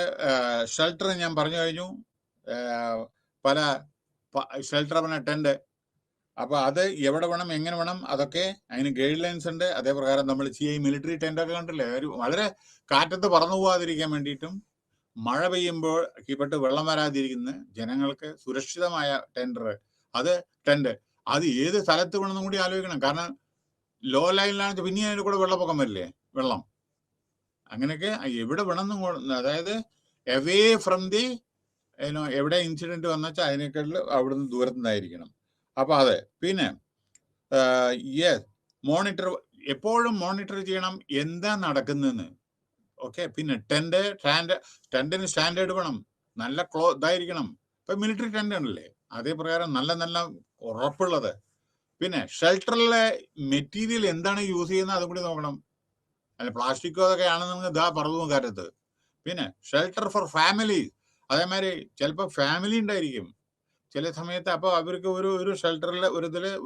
S1: ഷെൽട്ടർ ഞാൻ പറഞ്ഞു കഴിഞ്ഞു. പല ഷെൽട്ടർ പറഞ്ഞ ടെന്റ്. അപ്പൊ അത് എവിടെ വേണം, എങ്ങനെ വേണം, അതൊക്കെ അതിന് ഗൈഡ് ലൈൻസ് ഉണ്ട്. അതേപ്രകാരം നമ്മൾ മിലിറ്ററി ടെന്റൊക്കെ കണ്ടില്ലേ, വളരെ കാറ്റത്ത് പറന്നു പോകാതിരിക്കാൻ വേണ്ടിയിട്ടും മഴ പെയ്യുമ്പോൾ കീപ്പെട്ട് വെള്ളം വരാതിരിക്കുന്ന ജനങ്ങൾക്ക് സുരക്ഷിതമായ ടെന്റ് അത് ഏത് സ്ഥലത്ത് വേണമെന്നും കൂടി ആലോചിക്കണം. കാരണം ലോ ലൈനിലാണ് പിന്നെ അതിൻ്റെ കൂടെ വെള്ളപ്പൊക്കം വരില്ലേ, വെള്ളം. അങ്ങനെയൊക്കെ എവിടെ വേണമെന്നും, അതായത് എവേ ഫ്രം ദി എവിടെ ഇൻസിഡന്റ് വന്നുവെച്ചാൽ അതിനേക്കാൾ അവിടുന്ന് ദൂരത്തുനിന്നായിരിക്കണം. അപ്പൊ അതെ. പിന്നെ യെസ്, മോണിറ്റർ. എപ്പോഴും മോണിറ്റർ ചെയ്യണം എന്താ നടക്കുന്നതെന്ന്. ഓക്കെ, പിന്നെ ടെന്റിന് സ്റ്റാൻഡേർഡ് വേണം, നല്ല ഇതായിരിക്കണം. ഇപ്പൊ മിലിറ്ററി ടെന്റ് ഉണ്ടല്ലേ, അതേ പ്രകാരം നല്ല ഉറപ്പുള്ളത്. പിന്നെ ഷെൽട്ടറിലെ മെറ്റീരിയൽ എന്താണ് യൂസ് ചെയ്യുന്നത് അതും കൂടി നോക്കണം. അല്ല പ്ലാസ്റ്റിക്കോ അതൊക്കെ ആണെന്ന് ഇതാ പറവും കാറ്റത്ത്. പിന്നെ ഷെൽട്ടർ ഫോർ ഫാമിലി. അതേമാതിരി ചിലപ്പോൾ ഫാമിലി ഉണ്ടായിരിക്കും ചില സമയത്ത്. അപ്പോൾ അവർക്ക് ഒരു ഷെൽട്ടറിൽ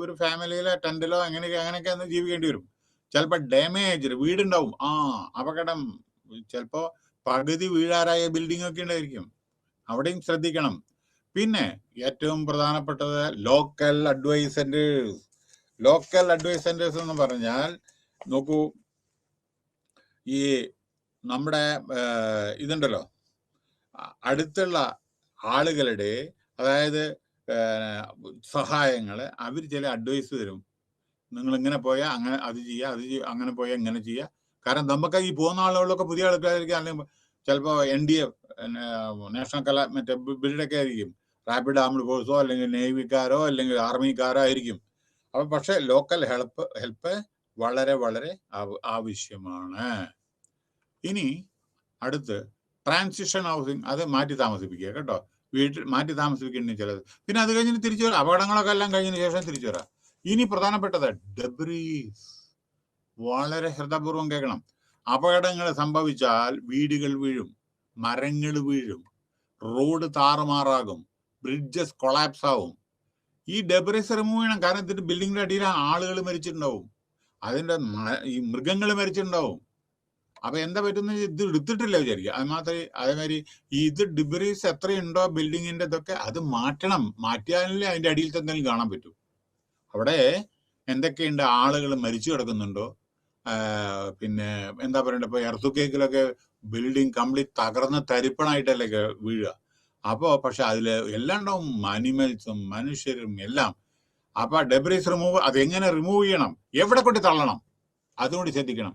S1: ഒരു ഫാമിലിയിലെ ടെന്റിലോ അങ്ങനെയൊക്കെ ഒന്ന് ജീവിക്കേണ്ടി വരും. ചിലപ്പോൾ ഡാമേജ് വീടുണ്ടാവും, അപകടം. ചിലപ്പോൾ പകുതി വീഴാറായ ബിൽഡിംഗ് ഒക്കെ ഉണ്ടായിരിക്കും, അവിടെയും ശ്രദ്ധിക്കണം. പിന്നെ ഏറ്റവും പ്രധാനപ്പെട്ടത് local advisers. Local advice centres എന്ന് പറഞ്ഞാൽ നോക്കൂ, ഈ നമ്മുടെ ഇതുണ്ടല്ലോ, അടുത്തുള്ള ആളുകളുടെ, അതായത് സഹായങ്ങൾ, അവർ ചില അഡ്വൈസ് തരും. നിങ്ങൾ ഇങ്ങനെ പോയാൽ അങ്ങനെ അത് ചെയ്യുക, അങ്ങനെ പോയാൽ ഇങ്ങനെ ചെയ്യുക. കാരണം നമുക്ക് ഈ പോകുന്ന ആളുകളൊക്കെ പുതിയ ആൾക്കാരായിരിക്കും, അല്ലെങ്കിൽ ചിലപ്പോൾ NDA നാഷണൽ മറ്റേ ബിൽഡൊക്കെ ആയിരിക്കും, റാപ്പിഡ് ആംഡ് ഫോഴ്സോ അല്ലെങ്കിൽ നേവിക്കാരോ അല്ലെങ്കിൽ ആർമിക്കാരോ ആയിരിക്കും. അപ്പം പക്ഷെ ലോക്കൽ ഹെൽപ്പ് വളരെ വളരെ ആവശ്യമാണ്. ഇനി അടുത്ത് ട്രാൻസിഷൻ ഹൗസിങ്, അത് മാറ്റി താമസിപ്പിക്കുക കേട്ടോ. വീട്ടിൽ മാറ്റി താമസിപ്പിക്കേണ്ടി ചിലത്. പിന്നെ അത് കഴിഞ്ഞ് തിരിച്ചു വരാം, അപകടങ്ങളൊക്കെ എല്ലാം കഴിഞ്ഞതിന് ശേഷം തിരിച്ചു വരാം. ഇനി പ്രധാനപ്പെട്ടത് ഡെബ്രീസ്. വളരെ ശ്രദ്ധാപൂർവം കേൾക്കണം. അപകടങ്ങൾ സംഭവിച്ചാൽ വീടുകൾ വീഴും, മരങ്ങൾ വീഴും, റോഡ് താറുമാറാകും, ബ്രിഡ്ജസ് കൊളാപ്സ് ആവും. ഈ ഡെബ്രീസ് റിമൂവ് ചെയ്യണം. കാരണം ഇതിന്റെ ബിൽഡിങ്ങിന്റെ അടിയിൽ ആളുകൾ മരിച്ചിട്ടുണ്ടാവും, അതിന്റെ ഈ മൃഗങ്ങൾ മരിച്ചിട്ടുണ്ടാവും. അപ്പൊ എന്താ പറ്റുന്നത്, ഇത് എടുത്തിട്ടില്ല വിചാരിക്കുക. അത് മാത്രമേ, അതേമാതിരി ഇത് ഡിബ്രീസ് എത്രയുണ്ടോ ബിൽഡിങ്ങിന്റെ ഇതൊക്കെ അത് മാറ്റണം. മാറ്റിയാലേ അതിന്റെ അടിയിലത്തെ എന്തെങ്കിലും കാണാൻ പറ്റൂ. അവിടെ എന്തൊക്കെയുണ്ട്, ആളുകൾ മരിച്ചു കിടക്കുന്നുണ്ടോ, പിന്നെ എന്താ പറയണ്ടത്, ഇപ്പൊ എർത്തുക്കേക്കിലൊക്കെ ബിൽഡിംഗ് കംപ്ലീറ്റ് തകർന്ന് തരിപ്പണായിട്ടല്ലേ വീഴുക. അപ്പോ പക്ഷെ അതിൽ എല്ലാം ഉണ്ടാവും, അനിമൽസും മനുഷ്യരും എല്ലാം. അപ്പൊ ഡെബ്രീസ് റിമൂവ്, അതെങ്ങനെ റിമൂവ് ചെയ്യണം, എവിടെ കൊണ്ട് തള്ളണം, അതുകൊണ്ട് ശ്രദ്ധിക്കണം.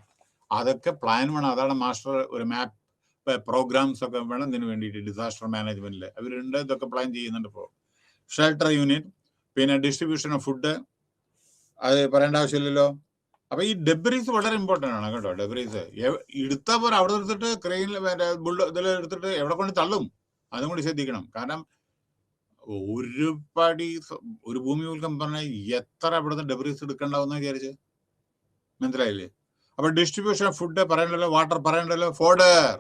S1: അതൊക്കെ പ്ലാൻ വേണം. അതാണ് മാസ്റ്റർ ഒരു മാപ്പ് പ്രോഗ്രാംസ് ഒക്കെ വേണം ഇതിന് വേണ്ടിയിട്ട്. ഡിസാസ്റ്റർ മാനേജ്മെന്റിൽ അവരുണ്ട്, ഇതൊക്കെ പ്ലാൻ ചെയ്യുന്നുണ്ട്. ഇപ്പോൾ ഷെൽട്ടർ യൂണിറ്റ്, പിന്നെ ഡിസ്ട്രിബ്യൂഷൻ ഓഫ് ഫുഡ്, അത് പറയേണ്ട ആവശ്യമില്ലല്ലോ. അപ്പൊ ഈ ഡെബ്രീസ് വളരെ ഇമ്പോർട്ടൻ്റ് ആണ് കേട്ടോ. ഡെബ്രീസ് എടുത്താൽ പോലെ അവിടെ എടുത്തിട്ട് ക്രെയിനിൽ ഇതിൽ എടുത്തിട്ട് എവിടെ കൊണ്ട് തള്ളും, അതും കൂടി ശ്രദ്ധിക്കണം. കാരണം ഒരു ഭൂമി ഉൽക്കം പറഞ്ഞാൽ എത്ര ഇവിടുത്തെ ഡെബ്രീസ് എടുക്കണ്ടാവുന്ന വിചാരിച്ച്, മനസ്സിലായില്ലേ? അപ്പൊ ഡിസ്ട്രിബ്യൂഷൻ ഓഫ് ഫുഡ് പറയണ്ടല്ലോ, വാട്ടർ പറയണ്ടല്ലോ, ഫോഡർ,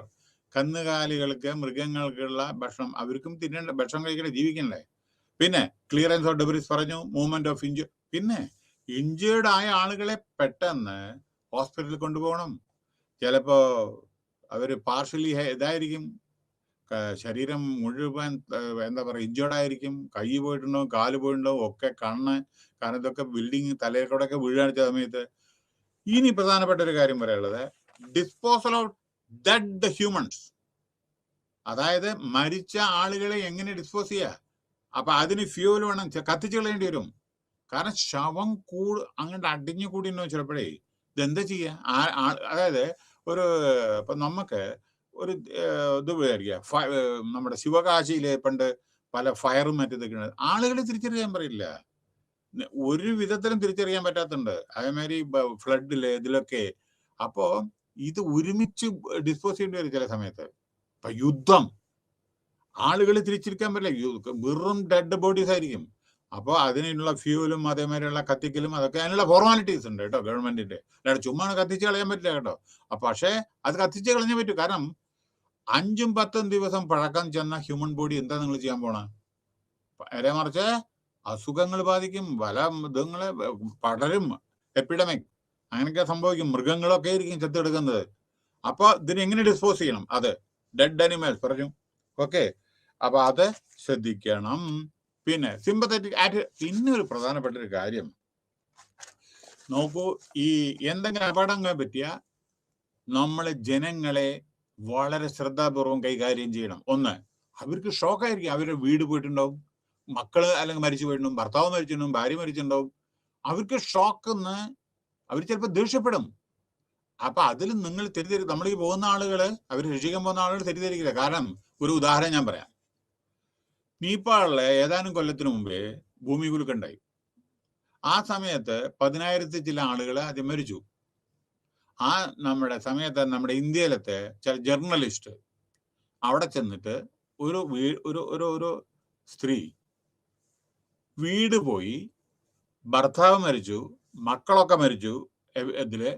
S1: കന്നുകാലികൾക്ക് മൃഗങ്ങൾക്കുള്ള ഭക്ഷണം, അവർക്കും തിന്നേണ്ട, ഭക്ഷണം കഴിക്കണ്ടേ, ജീവിക്കണ്ടേ. പിന്നെ ക്ലിയറൻസ് ഓഫ് ഡെബ്രീസ് പറഞ്ഞു, മൂവ്മെന്റ് ഓഫ് പിന്നെ ഇഞ്ചേർഡ് ആയ ആളുകളെ പെട്ടെന്ന് ഹോസ്പിറ്റലിൽ കൊണ്ടുപോകണം. ചിലപ്പോ അവര് പാർഷ്യലി ഇതായിരിക്കും, ശരീരം മുഴുവൻ എന്താ പറയുക ഇഞ്ചേർഡ് ആയിരിക്കും, കൈ പോയിട്ടുണ്ടാവും, കാല് പോയിട്ടുണ്ടാവും, ഒക്കെ കണ്ണ്. കാരണം ഇതൊക്കെ ബിൽഡിങ് തലയിൽ കൂടെ ഒക്കെ വീഴാണിച്ച സമയത്ത്. ഇനി പ്രധാനപ്പെട്ട ഒരു കാര്യം പറയാനുള്ളത്, ഡിസ്പോസൽ ഓഫ് ഡെഡ് ഹ്യൂമൻസ്. അതായത് മരിച്ച ആളുകളെ എങ്ങനെ ഡിസ്പോസ് ചെയ്യുക. അപ്പൊ അതിന് ഫ്യൂവൽ വേണം, കത്തിച്ചു കളയേണ്ടി വരും. കാരണം ശവം അങ്ങോട്ട് അടിഞ്ഞു കൂടിയോ ചിലപ്പോഴേ. ഇതെന്താ ചെയ്യുക? അതായത് ഇപ്പൊ നമുക്ക് ഒരു ഇത് വിചാരിക്കുക, നമ്മുടെ ശിവകാശിയിലെ പണ്ട് പല ഫയറും മറ്റേതൊക്കെ ആളുകളെ തിരിച്ചറിയാൻ പറയില്ല, ഒരു വിധത്തിലും തിരിച്ചറിയാൻ പറ്റാത്തുണ്ട്. അതേമാതിരി ഫ്ലഡില് ഇതിലൊക്കെ. അപ്പോ ഇത് ഒരുമിച്ച് ഡിസ്പോസ് ചെയ്യേണ്ടി വരും ചില സമയത്ത്. ഇപ്പൊ യുദ്ധം, ആളുകൾ തിരിച്ചിരിക്കാൻ പറ്റില്ല, വെറും ഡെഡ് ബോഡീസ് ആയിരിക്കും. അപ്പോൾ അതിനുള്ള ഫ്യൂവലും അതേമാതിരിയുള്ള കത്തിക്കലും അതൊക്കെ അതിനുള്ള ഫോർമാലിറ്റീസ് ഉണ്ട് കേട്ടോ ഗവൺമെന്റിന്റെ. അല്ലാതെ ചുമ്മാ കത്തിച്ച് കളയാൻ പറ്റില്ല കേട്ടോ. പക്ഷേ അത് കത്തിച്ച് കളഞ്ഞേ പറ്റൂ. കാരണം 5-10 ദിവസം പഴക്കം ചെന്ന ഹ്യൂമൻ ബോഡി എന്താ നിങ്ങൾ ചെയ്യാൻ പോണ? നേരെ മറിച്ച് അസുഖങ്ങൾ ബാധിക്കും, പല മൃഗങ്ങളെ പടരും, എപ്പിഡമിക് അങ്ങനെയൊക്കെ സംഭവിക്കും. മൃഗങ്ങളൊക്കെ ആയിരിക്കും ചെത്തെടുക്കുന്നത്. അപ്പൊ ഇതിനെങ്ങനെ ഡിസ്പോസ് ചെയ്യണം, അത് ഡെഡ് അനിമൽസ് പറഞ്ഞു. ഓക്കെ, അപ്പൊ അത് ശ്രദ്ധിക്കണം. പിന്നെ സിമ്പത്തറ്റിക് പിന്നെ ഒരു പ്രധാനപ്പെട്ട ഒരു കാര്യം നോക്കൂ, ഈ എന്തെങ്കിലും അപകടങ്ങളെ പറ്റിയ നമ്മളെ ജനങ്ങളെ വളരെ ശ്രദ്ധാപൂർവം കൈകാര്യം ചെയ്യണം. ഒന്ന്, അവർക്ക് ഷോക്കായിരിക്കും. അവരുടെ വീട് പോയിട്ടുണ്ടാവും, മക്കള് അല്ലെങ്കിൽ മരിച്ചു പോയിട്ടുണ്ടാവും, ഭർത്താവ് മരിച്ചിട്ടുണ്ടാവും, ഭാര്യ മരിച്ചിട്ടുണ്ടാവും. അവർക്ക് ഷോക്കെന്ന് അവർ ചിലപ്പോൾ ദേഷ്യപ്പെടും. അപ്പൊ അതിൽ നിങ്ങൾ നമ്മൾ ഈ പോകുന്ന ആളുകള്, അവർ രക്ഷിക്കാൻ പോകുന്ന ആളുകൾ തെറ്റിദ്ധരിക്കില്ല. കാരണം ഒരു ഉദാഹരണം ഞാൻ പറയാം. നേപ്പാളിലെ ഏതാനും കൊല്ലത്തിന് മുമ്പേ ഭൂമി കുലുക്കുണ്ടായി. ആ സമയത്ത് 10,000 ചില ആളുകൾ ആദ്യം മരിച്ചു. ആ സമയത്ത് നമ്മുടെ ഇന്ത്യയിലത്തെ ചില ജേർണലിസ്റ്റ് അവിടെ ചെന്നിട്ട് ഒരു സ്ത്രീ വീട് പോയി, ഭർത്താവ് മരിച്ചു, മക്കളൊക്കെ മരിച്ചു, ഇതില്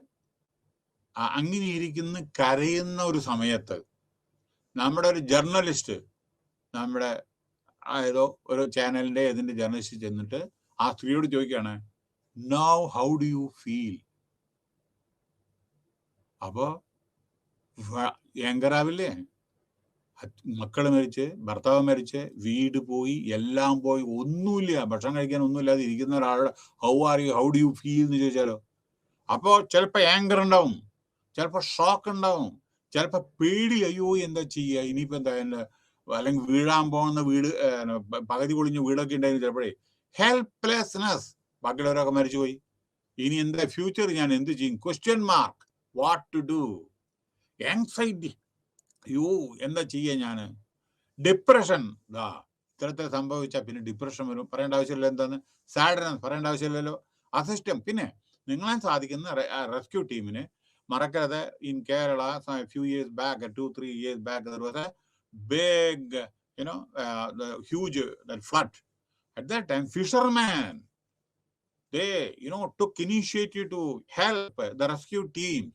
S1: അങ്ങനെ ഇരിക്കുന്ന കരയുന്ന ഒരു സമയത്ത് നമ്മുടെ ഒരു ജേർണലിസ്റ്റ്, നമ്മുടെ ഏതോ ഒരു ചാനലിന്റെ ഇതിന്റെ ജേർണലിസ്റ്റ് ചെന്നിട്ട് ആ സ്ത്രീയോട് ചോദിക്കുകയാണ്, now how do you feel? അപ്പോ ഭയങ്കരാവില്ലേ? മക്കൾ മരിച്ച്, ഭർത്താവ് മരിച്ച്, വീട് പോയി, എല്ലാം പോയി, ഒന്നുമില്ല, ഭക്ഷണം കഴിക്കാൻ ഒന്നുമില്ലാതെ ഇരിക്കുന്ന ഒരാളുടെ how are you, how do you feel എന്ന് ചോദിച്ചാലോ? അപ്പോൾ ചിലപ്പോൾ ആങ്കർ ഉണ്ടാവും, ചിലപ്പോൾ ഷോക്ക് ഉണ്ടാവും, ചിലപ്പോൾ പേടി, അയ്യോ എന്താ ചെയ്യുക, ഇനിയിപ്പോൾ എന്താ, അല്ലെങ്കിൽ വീഴാൻ പോകുന്ന വീട്, പകുതി പൊളിഞ്ഞ വീടൊക്കെ ഉണ്ടായിരുന്നു ചിലപ്പോഴേ. ഹെൽപ്ലെസ്നെസ്, ബാക്കിയുള്ളവരൊക്കെ മരിച്ചുപോയി, ഇനി എന്താ ഫ്യൂച്ചർ, ഞാൻ എന്ത് ചെയ്യും, question mark, what to do, anxiety, അയ്യോ എന്താ ചെയ്യുക ഞാൻ, ഡിപ്രഷൻ, ഇത്തരത്തിൽ സംഭവിച്ചാൽ പിന്നെ ഡിപ്രഷൻ വരും, പറയേണ്ട ആവശ്യമില്ല. എന്താന്ന്, സാഡ്നസ് പറയേണ്ട ആവശ്യമില്ലല്ലോ. അസിസ്റ്റം, പിന്നെ നിങ്ങളെ സാധിക്കുന്ന റെസ്ക്യൂ ടീമിന് മറക്കരുത്. In Kerala few years back, 2-3 years back, there was a big, the huge flood. At that time, fishermen, they took initiative to help the rescue teams.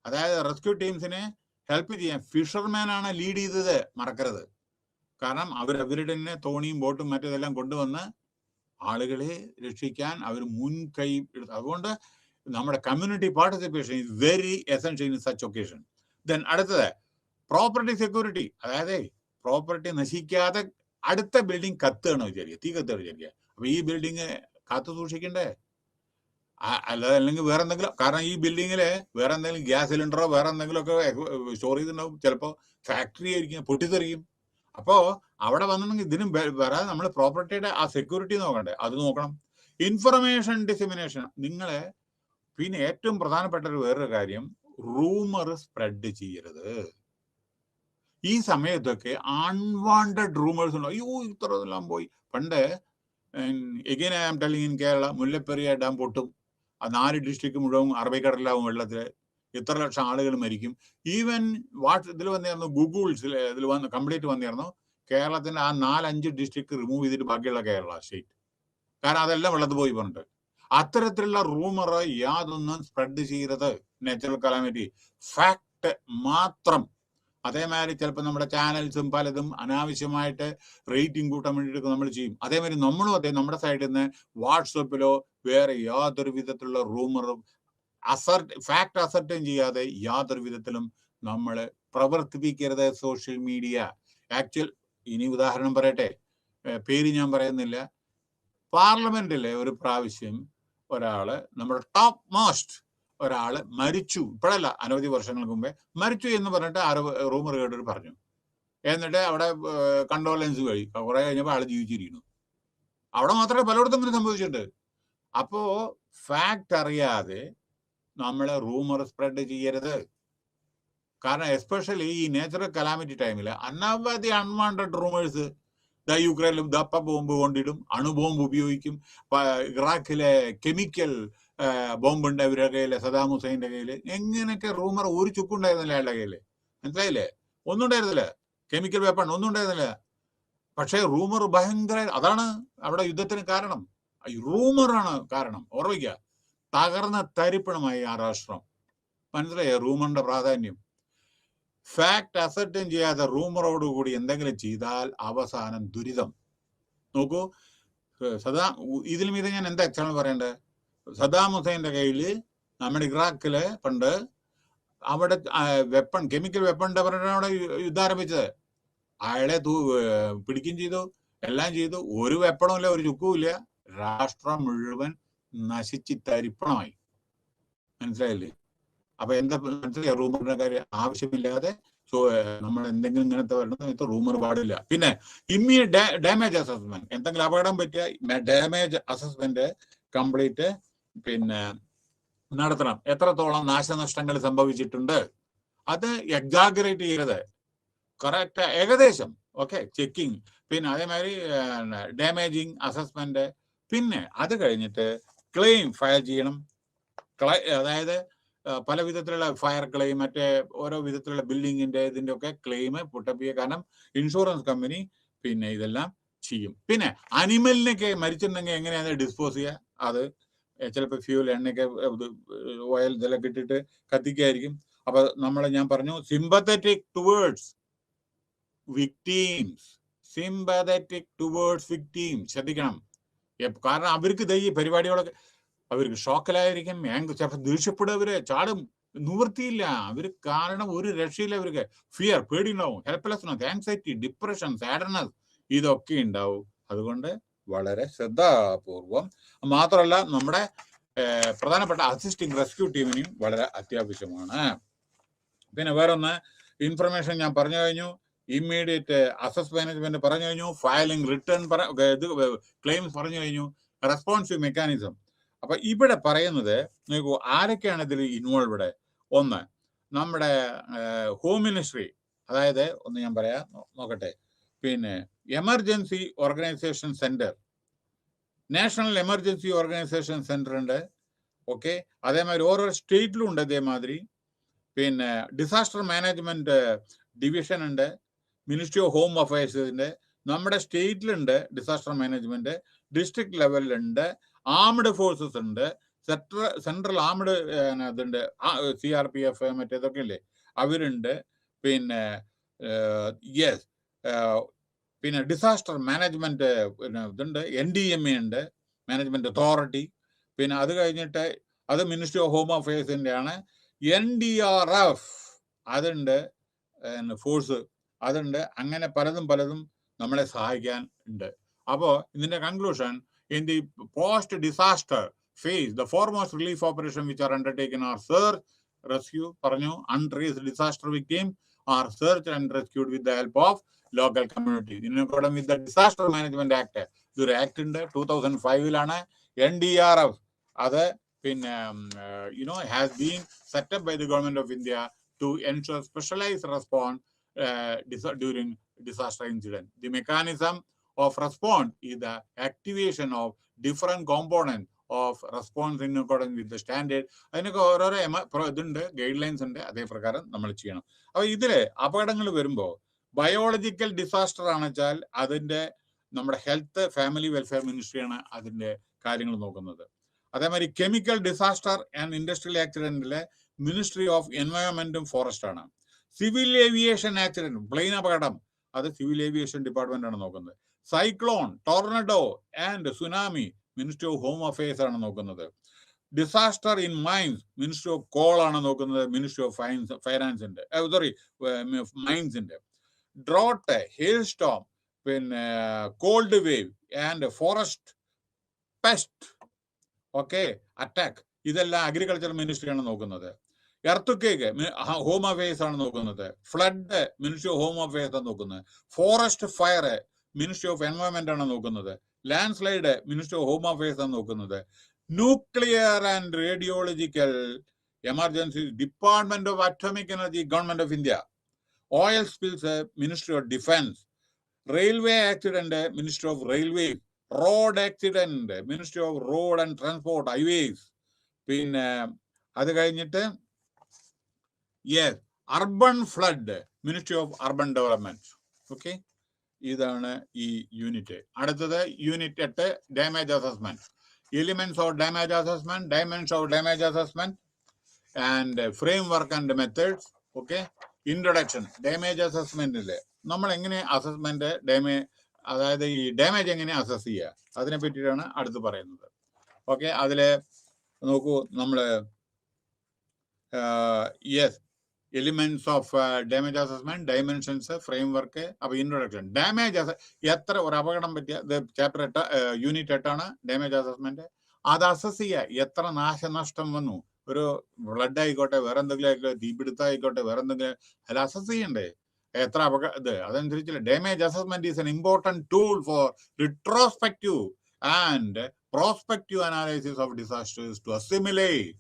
S1: അതായത് റെസ്ക്യൂ ടീംസിനെ ഹെൽപ്പ് ചെയ്യാൻ ഫിഷർമാൻ ആണ് ലീഡ് ചെയ്തത്, മറക്കരുത്. കാരണം അവരുടെ തന്നെ തോണിയും ബോട്ടും മറ്റേതെല്ലാം കൊണ്ടുവന്ന് ആളുകളെ രക്ഷിക്കാൻ അവർ മുൻകൈ എടുത്തു. അതുകൊണ്ട് നമ്മുടെ community participation is very essential in such occasion. Then അടുത്തത് പ്രോപ്പർട്ടി സെക്യൂരിറ്റി. അതായത് പ്രോപ്പർട്ടി നശിക്കാതെ, അടുത്ത ബിൽഡിംഗ് കത്തുകയാണോ വിചാരിക്കുക, തീ കത്തുകയാണ് വിചാരിക്കുക, അപ്പൊ ഈ ബിൽഡിങ് കാത്തു സൂക്ഷിക്കണ്ടേ? അല്ലാതെ അല്ലെങ്കിൽ വേറെ എന്തെങ്കിലും, കാരണം ഈ ബിൽഡിങ്ങില് വേറെ എന്തെങ്കിലും ഗ്യാസ് സിലിണ്ടറോ വേറെ എന്തെങ്കിലും ഒക്കെ സ്റ്റോർ ചെയ്തിട്ടുണ്ടാവും, ചിലപ്പോൾ ഫാക്ടറി ആയിരിക്കും, പൊട്ടിത്തെറിയും. അപ്പോ അവിടെ വന്നിട്ടുണ്ടെങ്കിൽ ഇതിനും വരാതെ നമ്മൾ പ്രോപ്പർട്ടിയുടെ ആ സെക്യൂരിറ്റി നോക്കണ്ടേ, അത് നോക്കണം. ഇൻഫർമേഷൻ ഡിസിമിനേഷൻ, നിങ്ങളെ പിന്നെ ഏറ്റവും പ്രധാനപ്പെട്ട ഒരു വേറൊരു കാര്യം, റൂമർ സ്പ്രെഡ് ചെയ്യരുത്. ഈ സമയത്തൊക്കെ അൺവാണ്ടഡ് റൂമേഴ്സ് ഉണ്ടോ, അയ്യോ ഇത്ര എല്ലാം പോയി. പണ്ട് again I am telling, in Kerala Mullaperiyar dam പൊട്ടും, 4 ഡിസ്ട്രിക്ട് മുഴുവൻ അറബിക്കടലിലാവും വെള്ളത്തിൽ, ഇത്ര ലക്ഷം ആളുകൾ മരിക്കും. ഈവൻ ഇതിൽ വന്നിരുന്നു, ഗൂഗിൾസിൽ ഇതിൽ വന്ന് കംപ്ലീറ്റ് വന്നിരുന്നു, കേരളത്തിന്റെ ആ 4-5 ഡിസ്ട്രിക്ട് റിമൂവ് ചെയ്തിട്ട് ബാക്കിയുള്ള കേരള സ്റ്റേറ്റ്, കാരണം അതെല്ലാം വെള്ളത്തിൽ പോയി പറഞ്ഞിട്ട്. അത്തരത്തിലുള്ള റൂമർ യാതൊന്നും സ്പ്രെഡ് ചെയ്യരുത്. നാച്ചുറൽ കലാമിറ്റി ഫാക്ട് മാത്രം. അതേമാതിരി ചിലപ്പോൾ നമ്മുടെ ചാനൽസും പലതും അനാവശ്യമായിട്ട് റേറ്റിംഗ് കൂട്ടാൻ വേണ്ടിയിട്ട് നമ്മൾ ചെയ്യും. അതേമാതിരി നമ്മളും നമ്മുടെ സൈഡിൽ നിന്ന് വാട്സപ്പിലോ വേറെ യാതൊരു വിധത്തിലുള്ള റൂമറും ഫാക്ട് അസർട്ടൈൻ ചെയ്യാതെ യാതൊരു വിധത്തിലും നമ്മൾ പ്രവർത്തിപ്പിക്കരുത് സോഷ്യൽ മീഡിയ. ആക്ച്വൽ, ഇനി ഉദാഹരണം പറയട്ടെ, പേര് ഞാൻ പറയുന്നില്ല. പാർലമെന്റിലെ ഒരു പ്രാവശ്യം ഒരാള്, നമ്മുടെ ടോപ്പ് മോസ്റ്റ് ഒരാള് മരിച്ചു, ഇപ്പോഴല്ല അനവധി വർഷങ്ങൾക്ക് മുമ്പേ മരിച്ചു എന്ന് പറഞ്ഞിട്ട് റൂമർ കേട്ടിട്ട് പറഞ്ഞു. എന്നിട്ട് അവിടെ കണ്ടോലൻസ് വഴി കുറെ കഴിഞ്ഞപ്പോൾ ആള് ജീവിച്ചിരിക്കുന്നു. അവിടെ മാത്രമേ പലയിടത്തും ഇങ്ങനെ സംഭവിച്ചിട്ടുണ്ട്. അപ്പോ ഫാക്ട് അറിയാതെ നമ്മളെ റൂമർ സ്പ്രെഡ് ചെയ്യരുത്. കാരണം എസ്പെഷ്യലി ഈ നാച്ചുറൽ കലാമിറ്റി ടൈമിൽ അനവധി അൺവാണ്ടഡ് റൂമേഴ്സ്, യുക്രൈനിലും ദപ്പ ബോംബ് കൊണ്ടിടും, അണുബോംബ് ഉപയോഗിക്കും, ഇറാഖിലെ കെമിക്കൽ ബോംബുണ്ട് അവരുടെ കയ്യില്, സദാം ഹുസൈന്റെ കയ്യില്. എങ്ങനെയൊക്കെ റൂമർ, ഒരു ചുക്കുണ്ടായിരുന്നില്ല അയാളുടെ കയ്യില്, മനസ്സിലായില്ലേ? ഒന്നും ഉണ്ടായിരുന്നില്ല, കെമിക്കൽ വെപ്പൺ ഒന്നും ഉണ്ടായിരുന്നില്ല. പക്ഷേ റൂമർ ഭയങ്കര, അതാണ് അവിടെ യുദ്ധത്തിന് കാരണം, റൂമറാണ് കാരണം. ഓർമ്മിക്കുക, തകർന്ന തരിപ്പണമായി ആ രാഷ്ട്രം. മനസ്സിലായ റൂമറിന്റെ പ്രാധാന്യം. ഫാക്ട് അസർട്ടൈൻ ചെയ്യാതെ റൂമറോടുകൂടി എന്തെങ്കിലും ചെയ്താൽ അവസാനം ദുരിതം. നോക്കൂ, ഇതിൽ മീതെ ഞാൻ എന്താ എക്സാമ്പിൾ പറയേണ്ടത്? സദാം ഹുസൈന്റെ കയ്യിൽ നമ്മുടെ ഇറാഖില് പണ്ട് അവിടെ വെപ്പൺ, കെമിക്കൽ വെപ്പണിന്റെ പറഞ്ഞാണ് അവിടെ യുദ്ധം ആരംഭിച്ചത്. അയാളെ പിടിക്കുകയും ചെയ്തു, എല്ലാം ചെയ്തു. ഒരു വെപ്പണും ഇല്ല, ഒരു ചുക്കും ഇല്ല, രാഷ്ട്രം മുഴുവൻ നശിച്ച് തരിപ്പണമായി. മനസ്സിലായില്ലേ? അപ്പൊ എന്താ മനസ്സിലായ റൂമറിന്റെ കാര്യം? ആവശ്യമില്ലാതെ നമ്മൾ എന്തെങ്കിലും ഇങ്ങനത്തെ വരണം, റൂമർ പാടില്ല. പിന്നെ ഇമ്മീഡിയറ്റ് ഡാമേജ് അസസ്മെന്റ്, എന്തെങ്കിലും അപകടം പറ്റിയ ഡാമേജ് അസസ്മെന്റ് കംപ്ലീറ്റ് പിന്നെ നടത്തണം. എത്രത്തോളം നാശനഷ്ടങ്ങൾ സംഭവിച്ചിട്ടുണ്ട് അത് എക്സാഗറേറ്റ് ചെയ്യരുത്, കറക്റ്റ് ഏകദേശം ഓക്കെ ചെക്കിങ്. പിന്നെ അതേമാതിരി ഡാമേജിങ് അസസ്മെന്റ്. പിന്നെ അത് കഴിഞ്ഞിട്ട് ക്ലെയിം ഫയൽ ചെയ്യണം. അതായത് പല വിധത്തിലുള്ള ഫയർ ക്ലെയിം, മറ്റേ ഓരോ വിധത്തിലുള്ള ബിൽഡിങ്ങിന്റെ ഇതിന്റെ ഒക്കെ ക്ലെയിം പുട്ടപ്പ് ചെയ്യുക. കാരണം ഇൻഷുറൻസ് കമ്പനി പിന്നെ ഇതെല്ലാം ചെയ്യും. പിന്നെ അനിമലിനൊക്കെ മരിച്ചിട്ടുണ്ടെങ്കിൽ എങ്ങനെയാണ് ഡിസ്പോസ് ചെയ്യുക? അത് ചിലപ്പോൾ ഫ്യൂൽ, എണ്ണയൊക്കെ, ഓയിൽ ഇതെല്ലാം ഇട്ടിട്ട് കത്തിക്കായിരിക്കും. അപ്പൊ ഞാൻ പറഞ്ഞു സിമ്പത്തറ്റിക് ടുവേർഡ്സ് വിക്ടീംസ്, സിമ്പത്തറ്റിക് ടുവേർഡ്സ് വിക്ടീംസ്. ശ്രദ്ധിക്കണം. കാരണം അവർക്ക് ഈ പരിപാടികളൊക്കെ അവർക്ക് ഷോക്കിലായിരിക്കും, ചിലപ്പോൾ ദേഷ്യപ്പെടും, അവര് ചാടും, നിവൃത്തിയില്ല. അവര് കാരണം ഒരു രക്ഷയില്ല. അവർക്ക് ഫിയർ, പേടി ഉണ്ടാവും, ഹെൽപ്ലെസ്നെസ്, ആൻസൈറ്റി, ഡിപ്രഷൻ, സാഡ്നസ്, ഇതൊക്കെ ഉണ്ടാവും. അതുകൊണ്ട് വളരെ ശ്രദ്ധാപൂർവം, മാത്രമല്ല നമ്മുടെ പ്രധാനപ്പെട്ട അസിസ്റ്റിംഗ് റെസ്ക്യൂ ടീമിനും വളരെ അത്യാവശ്യമാണ്. പിന്നെ വേറൊന്ന് ഇൻഫർമേഷൻ ഞാൻ പറഞ്ഞു കഴിഞ്ഞു. ഇമ്മീഡിയറ്റ് അസസ് മാനേജ്മെന്റ് പറഞ്ഞു കഴിഞ്ഞു. ഫയലിംഗ്, റിട്ടേൺ ക്ലെയിംസ് പറഞ്ഞു കഴിഞ്ഞു. Responsive mechanism. അപ്പൊ ഇവിടെ പറയുന്നത് നോക്കൂ, ആരൊക്കെയാണ് ഇതിൽ ഇൻവോൾവ്ഡ്. ഒന്ന്, നമ്മുടെ ഹോം മിനിസ്ട്രി, അതായത് ഒന്ന് ഞാൻ പറയാം, നോക്കട്ടെ. പിന്നെ emergency organisation centre, national emergency organisation centre ഉണ്ട്. ഓക്കെ, അതേമാതിരി ഓരോ സ്റ്റേറ്റിലും ഉണ്ട് അതേമാതിരി. പിന്നെ ഡിസാസ്റ്റർ മാനേജ്മെന്റ് ഡിവിഷൻ ഉണ്ട്, മിനിസ്ട്രി ഓഫ് ഹോം അഫയേഴ്സിന്റെ. നമ്മുടെ സ്റ്റേറ്റിലുണ്ട് ഡിസാസ്റ്റർ മാനേജ്മെന്റ്, ഡിസ്ട്രിക്ട് ലെവലിലുണ്ട്, ആംഡ് ഫോഴ്സസ് ഉണ്ട്, സെൻട്രൽ ആംഡ് ഇതുണ്ട്, CRPF മറ്റേതൊക്കെ ഇല്ലേ, അവരുണ്ട്. പിന്നെ യെസ്, പിന്നെ ഡിസാസ്റ്റർ മാനേജ്മെന്റ് പിന്നെ ഇതുണ്ട്, NDMA ഉണ്ട്, മാനേജ്മെന്റ് അതോറിറ്റി. പിന്നെ അത് കഴിഞ്ഞിട്ട് അത് മിനിസ്ട്രി ഓഫ് ഹോം അഫയേഴ്സിന്റെ ആണ്. NDRF അതുണ്ട്, ഫോഴ്സ് അതുണ്ട്. അങ്ങനെ പലതും നമ്മളെ സഹായിക്കാൻ ഉണ്ട്. അപ്പോൾ ഇതിന്റെ conclusion, in the post-disaster phase, the foremost relief operation which are undertaken are search, rescue, പറഞ്ഞു, untraced disaster victims are searched and rescued with the help of local community. In accordance with the Disaster Management Act, ഇതൊരു act ഉണ്ട്, 2005 NDRF അത് പിന്നെ has been set up by the government of India to ensure specialized response during disaster incident. The mechanism of response is the activation of different components of response in accordance with the standard. അതിനൊക്കെ ഓരോരോ ഇതുണ്ട്, guide lines ഉണ്ട്, അതേ പ്രകാരം നമ്മൾ ചെയ്യണം. അപ്പൊ ഇതില് അപകടങ്ങൾ വരുമ്പോൾ ബയോളജിക്കൽ ഡിസാസ്റ്റർ ആണെന്ന് വെച്ചാൽ അതിന്റെ നമ്മുടെ ഹെൽത്ത് ഫാമിലി വെൽഫെയർ മിനിസ്ട്രിയാണ് അതിന്റെ കാര്യങ്ങൾ നോക്കുന്നത്. അതേമാതിരി കെമിക്കൽ ഡിസാസ്റ്റർ ആൻഡ് ഇൻഡസ്ട്രിയൽ ആക്സിഡന്റിലെ മിനിസ്ട്രി ഓഫ് എൻവയോൺമെന്റും ഫോറസ്റ്റ് ആണ്. സിവിൽ ഏവിയേഷൻ ആക്സിഡന്റ്, പ്ലെയിൻ അപകടം, അത് സിവിൽ ഏവിയേഷൻ ഡിപ്പാർട്ട്മെന്റ് ആണ് നോക്കുന്നത്. Cyclone, tornado and tsunami, ministry of home affairs ആണ് നോക്കുന്നത്. Disaster in mines, ministry of coal ആണ് നോക്കുന്നത്, മിനിസ്ട്രി ഓഫ് ഫൈനാൻസിന്റെ മൈൻസിന്റെ. ഡ്രോട്ട്, ഹെയിൽ സ്റ്റോം, പിന്നെ cold wave and forest pest, okay, attack, ഇതെല്ലാം അഗ്രികൾച്ചർ മിനിസ്ട്രിയാണ് നോക്കുന്നത്. എർത്തുക്കേക്ക് ഹോം അഫയേഴ്സ് ആണ് നോക്കുന്നത്. Flood, ministry of home affairs ആണ് നോക്കുന്നത്. Forest fire, ministry of environment ആണ് നോക്കുന്നത്. Land slide, ministry of home affairs ആണ് നോക്കുന്നത്. Nuclear and radiological emergency, department of atomic energy, government of India. Oil spills, ministry of defence. Railway accident, ministry of railway. Road accident, ministry off road and transport, highways. പിന്നെ അത് കഴിഞ്ഞിട്ട് yes, urban flood, ministry of urban development. Okay, ഇതാണ് ഈ unit. അടുത്തത് unit 8, damage assessment. Elements of damage assessment, dimensions of damage assessment and framework and methods. Okay, introduction. Damage അസസ്മെന്റില് നമ്മൾ എങ്ങനെ assessment അതായത് ഈ ഡാമേജ് എങ്ങനെ അസസ് ചെയ്യുക, അതിനെ പറ്റിയിട്ടാണ് അടുത്ത് പറയുന്നത്. ഓക്കെ, അതില് നോക്കൂ, നമ്മള് yes, elements of damage assessment, dimensions, frame work. അപ്പൊ ഇൻട്രൊഡക്ഷൻ. ഡാമേജ് എത്ര ഒരു അപകടം പറ്റിയ, ചാപ്റ്റർ 8 യൂണിറ്റ് 8 ഡാമേജ് അസസ്മെന്റ്. അത് അസസ് ചെയ്യുക, എത്ര നാശനഷ്ടം വന്നു, ഒരു ബ്ലഡ് ആയിക്കോട്ടെ, വേറെ എന്തെങ്കിലും ആയിക്കോട്ടെ, തീപിടുത്തം ആയിക്കോട്ടെ, വേറെ എന്തെങ്കിലും, അല്ല അസസ് ചെയ്യണ്ടേ എത്ര ഇത്. അതനുസരിച്ചില്ല. Damage assessment is an important tool for retrospective and prospective analysis of disasters to assimilate